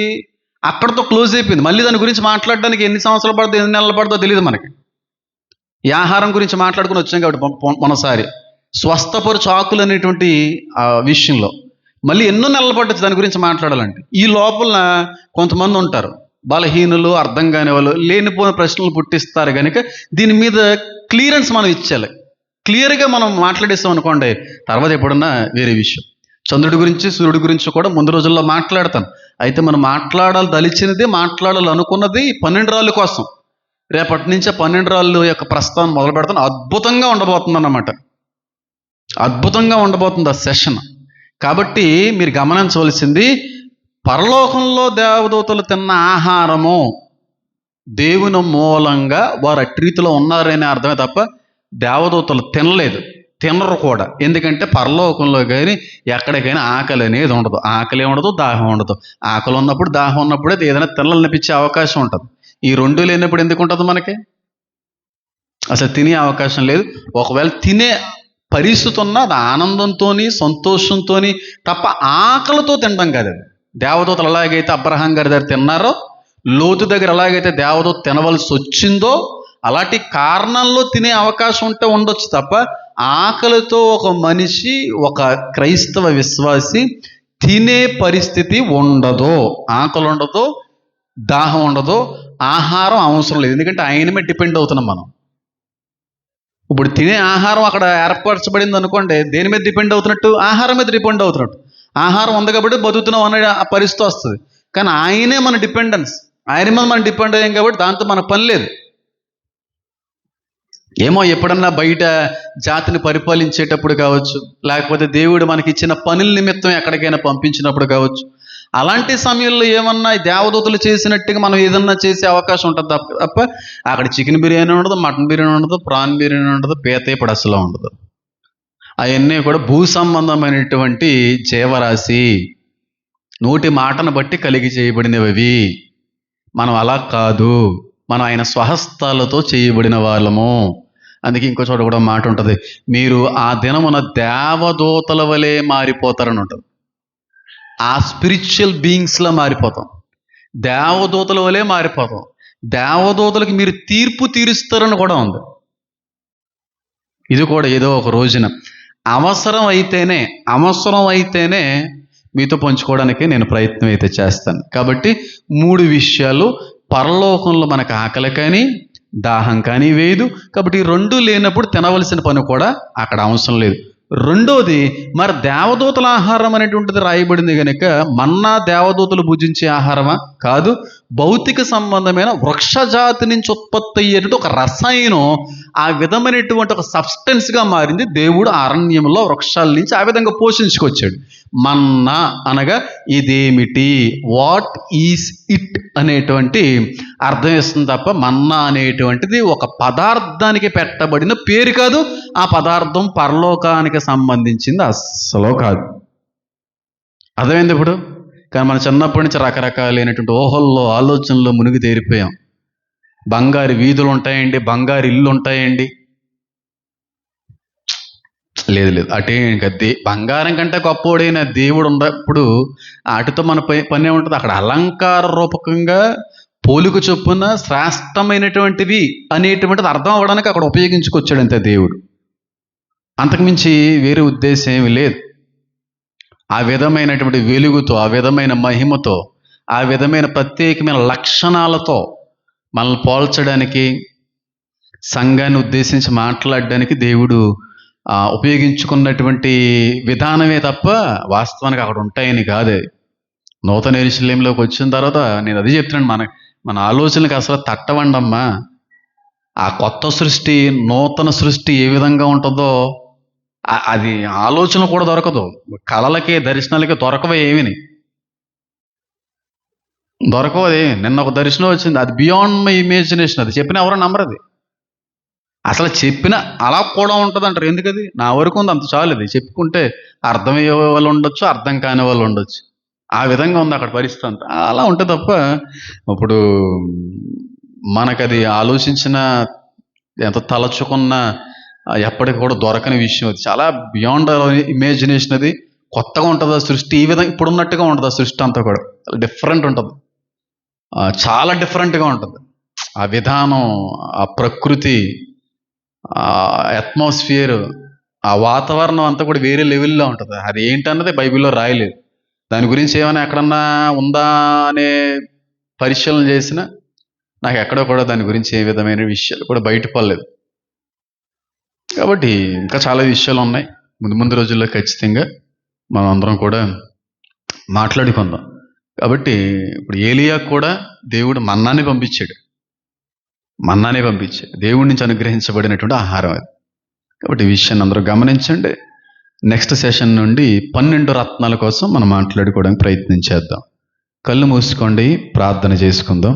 అక్కడితో క్లోజ్ అయిపోయింది. మళ్ళీ దాని గురించి మాట్లాడడానికి ఎన్ని సంవత్సరాలు పడుతుందో, ఎన్ని నెలలు పడుతుందో తెలియదు మనకి. ఈ ఆహారం గురించి మాట్లాడుకుని వచ్చాం కాబట్టి మనసారి స్వస్థపరుచు ఆకులు అనేటువంటి విషయంలో మళ్ళీ ఎన్నో నెలలు పట్టచ్చు దాని గురించి మాట్లాడాలంటే. ఈ లోపల కొంతమంది ఉంటారు బలహీనులు, అర్థం కాని వాళ్ళు, లేనిపోయిన ప్రశ్నలు పుట్టిస్తారు. కనుక దీని మీద క్లియరెన్స్ మనం ఇచ్చాలి. క్లియర్గా మనం మాట్లాడేస్తాం అనుకోండి, తర్వాత ఎప్పుడన్నా వేరే విషయం. చంద్రుడి గురించి సూర్యుడి గురించి కూడా ముందు రోజుల్లో మాట్లాడతాను. అయితే మనం మాట్లాడాలి దలిచినది, మాట్లాడాలి అనుకున్నది 12 రాళ్ళ కోసం. రేపటి నుంచి 12 రాళ్ళు యొక్క ప్రస్తావన మొదలు పెడతాను. అద్భుతంగా ఉండబోతుంది అన్నమాట. అద్భుతంగా ఉండబోతుంది ఆ సెషన్. కాబట్టి మీరు గమనించవలసింది, పరలోకంలో దేవదూతలు తిన్న ఆహారము దేవుని మూలంగా వారు అట్టి రీతిలో ఉన్నారనే అర్థమే తప్ప దేవదూతలు తినరు కూడా. ఎందుకంటే పరలోకంలో కానీ ఎక్కడికైనా ఆకలి అనేది ఉండదు. ఆకలి ఉండదు, దాహం ఉండదు. ఆకలి ఉన్నప్పుడు, దాహం ఉన్నప్పుడే ఏదైనా తినాలనిపించే అవకాశం ఉంటుంది. ఈ రెండు లేనప్పుడు ఎందుకు ఉంటుంది మనకి? అసలు తినే అవకాశం లేదు. ఒకవేళ తినే పరిస్థితి ఉన్నా అది ఆనందంతో, సంతోషంతో తప్ప ఆకలితో తినడం కాదు. అది దేవదూతలు ఎలాగైతే అబ్రహాం గారి దగ్గర తిన్నారో, లోతు దగ్గర ఎలాగైతే దేవదూత తినవలసి వచ్చిందో, అలాంటి కారణంలో తినే అవకాశం ఉంటే ఉండొచ్చు తప్ప ఆకలితో ఒక మనిషి, ఒక క్రైస్తవ విశ్వాసి తినే పరిస్థితి ఉండదు. ఆకలి ఉండదు, దాహం ఉండదు, ఆహారం అవసరం లేదు. ఎందుకంటే ఆయన మీద డిపెండ్ అవుతున్నాం మనం. ఇప్పుడు తినే ఆహారం అక్కడ ఏర్పరచబడింది అనుకోండి, దేని మీద డిపెండ్ అవుతున్నట్టు? ఆహారం మీద డిపెండ్ అవుతున్నట్టు. ఆహారం ఉంది కాబట్టి బతుకుతున్నాం అనే పరిస్థితి వస్తుంది. కానీ ఆయనే మన డిపెండెన్స్, ఆయన మీద మనం డిపెండ్ అయ్యాం కాబట్టి దాంతో మనకు పని లేదు. ఏమో ఎప్పుడన్నా బయట జాతిని పరిపాలించేటప్పుడు కావచ్చు, లేకపోతే దేవుడు మనకి ఇచ్చిన పనుల నిమిత్తం ఎక్కడికైనా పంపించినప్పుడు కావచ్చు, అలాంటి సమయంలో ఏమన్నా దేవదూతలు చేసినట్టుగా మనం ఏదన్నా చేసే అవకాశం ఉంటుంది తప్ప అక్కడ చికెన్ బిర్యానీ ఉండదు, మటన్ బిర్యానీ ఉండదు, ప్రాన్ బిర్యానీ ఉండదు, పీతేపడు అసలు ఉండదు. అవన్నీ కూడా భూ సంబంధమైనటువంటి జీవరాశి, నోటి మాటను బట్టి కలిగి చేయబడినవి. మనం అలా కాదు, మనం ఆయన స్వహస్తాలతో చేయబడిన వాళ్ళము. అందుకే ఇంకో చోట కూడా మాట ఉంటుంది, మీరు ఆ దినమున దేవదూతల వలె మారిపోతారని ఉంటుంది. ఆ స్పిరిచువల్ బీయింగ్స్లా మారిపోతాం, దేవదూతల వలె మారిపోతాం. దేవదూతలకి మీరు తీర్పు తీరుస్తారని కూడా ఉంది. ఇది కూడా ఏదో ఒక రోజున అవసరం అయితేనే మీతో పంచుకోవడానికి నేను ప్రయత్నం అయితే చేస్తాను. కాబట్టి 3 విషయాలు, పరలోకంలో మనకు ఆకలి కానీ దాహం కానీ వేయదు. కాబట్టి ఈ 2 లేనప్పుడు తినవలసిన పని కూడా అక్కడ అవసరం లేదు. రెండోది, మరి దేవదూతల ఆహారం అనేటువంటిది రాయబడింది కనుక మన్నా దేవదూతలు భుజించే ఆహారమా? కాదు. భౌతిక సంబంధమైన వృక్షజాతి నుంచి ఉత్పత్తి అయ్యేటువంటి ఒక రసాయనం ఆ విధమైనటువంటి ఒక సబ్స్టెన్స్గా మారింది. దేవుడు అరణ్యంలో వృక్షాల నుంచి ఆ విధంగా పోషించుకొచ్చాడు. మన్నా అనగా ఇదేమిటి, వాట్ ఈస్ ఇట్ అనేటువంటి అర్థం ఇస్తుంది తప్ప మన్నా అనేటువంటిది ఒక పదార్థానికి పెట్టబడిన పేరు కాదు. ఆ పదార్థం పరలోకానికి సంబంధించింది అస్సలు కాదు. అర్థమైంది ఇప్పుడు? కానీ మన చిన్నప్పటి నుంచి రకరకాలైనటువంటి ఊహల్లో ఆలోచనలో మునిగి తేరిపోయాం. బంగారు వీధులు ఉంటాయండి, బంగారు ఇల్లు ఉంటాయండి. లేదు అటే ఇంకా బంగారం కంటే గొప్పోడైన దేవుడు ఉన్నప్పుడు వాటితో మన పని ఉంటుంది. అక్కడ అలంకార రూపకంగా పోలిక చొప్పున శ్రేష్టమైనటువంటివి అనేటువంటిది అర్థం అవ్వడానికి అక్కడ ఉపయోగించుకొచ్చాడు అంతే దేవుడు. అంతకుమించి వేరే ఉద్దేశం ఏమి లేదు. ఆ విధమైనటువంటి వెలుగుతో, ఆ విధమైన మహిమతో, ఆ విధమైన ప్రత్యేకమైన లక్షణాలతో మనల్ని పోల్చడానికి, సంఘాన్ని ఉద్దేశించి మాట్లాడడానికి దేవుడు ఉపయోగించుకున్నటువంటి విధానమే తప్ప వాస్తవానికి అక్కడ ఉంటాయని కాదు. నూతన యెరూషలేములోకి వచ్చిన తర్వాత నేను అదే చెప్తున్నాను, మన ఆలోచనలకు అసలు తట్టవండమ్మా. ఆ కొత్త సృష్టి, నూతన సృష్టి ఏ విధంగా ఉంటుందో అది ఆలోచన కూడా దొరకదు. కళలకి, దర్శనాలకి దొరకవే, ఏమిని దొరకవు. అది నిన్న ఒక దర్శనం వచ్చింది, అది బియాండ్ మై ఇమేజినేషన్. అది చెప్పిన ఎవరో నమ్మరు. అది అసలు చెప్పిన అలా కూడా ఉంటుంది అంటారు. ఎందుకది? నా వరకు ఉంది, అంత చాలు. అది చెప్పుకుంటే అర్థమయ్యే వాళ్ళు ఉండొచ్చు, అర్థం కాని వాళ్ళు ఉండొచ్చు. ఆ విధంగా ఉంది అక్కడ పరిస్థితి అంతా. అలా ఉంటే తప్ప ఇప్పుడు మనకది ఆలోచించిన, ఎంత తలచుకున్నా ఎప్పటికి కూడా దొరకని విషయం. అది చాలా బియాండ్ ఇమాజినేషన్. అది కొత్తగా ఉంటుంది ఆ సృష్టి. ఈ విధంగా ఇప్పుడు ఉన్నట్టుగా ఉంటుంది ఆ సృష్టి అంతా కూడా. డిఫరెంట్ ఉంటుంది, చాలా డిఫరెంట్గా ఉంటుంది. ఆ విధానం, ఆ ప్రకృతి, ఆ అట్మాస్ఫియర్, ఆ వాతావరణం అంతా కూడా వేరే లెవెల్లో ఉంటుంది. అది ఏంటన్నది బైబిల్లో రాయలేదు. దాని గురించి ఏమైనా ఎక్కడన్నా ఉందా అనే పరిశీలన చేసినా నాకు ఎక్కడో కూడా దాని గురించి ఏ విధమైన విషయాలు కూడా బయటపడలేదు. కాబట్టి ఇంకా చాలా విషయాలు ఉన్నాయి. ముందు రోజుల్లో ఖచ్చితంగా మనం అందరం కూడా మాట్లాడుకుందాం. కాబట్టి ఇప్పుడు ఏలియా కూడా దేవుడు మన్నాని పంపించాడు. దేవుడి నుంచి అనుగ్రహించబడినటువంటి ఆహారం అది. కాబట్టి ఈ విషయాన్ని అందరూ గమనించండి. నెక్స్ట్ సెషన్ నుండి 12 రత్నాల కోసం మనం మాట్లాడుకోవడానికి ప్రయత్నం చేద్దాం. కళ్ళు మూసుకోండి, ప్రార్థన చేసుకుందాం.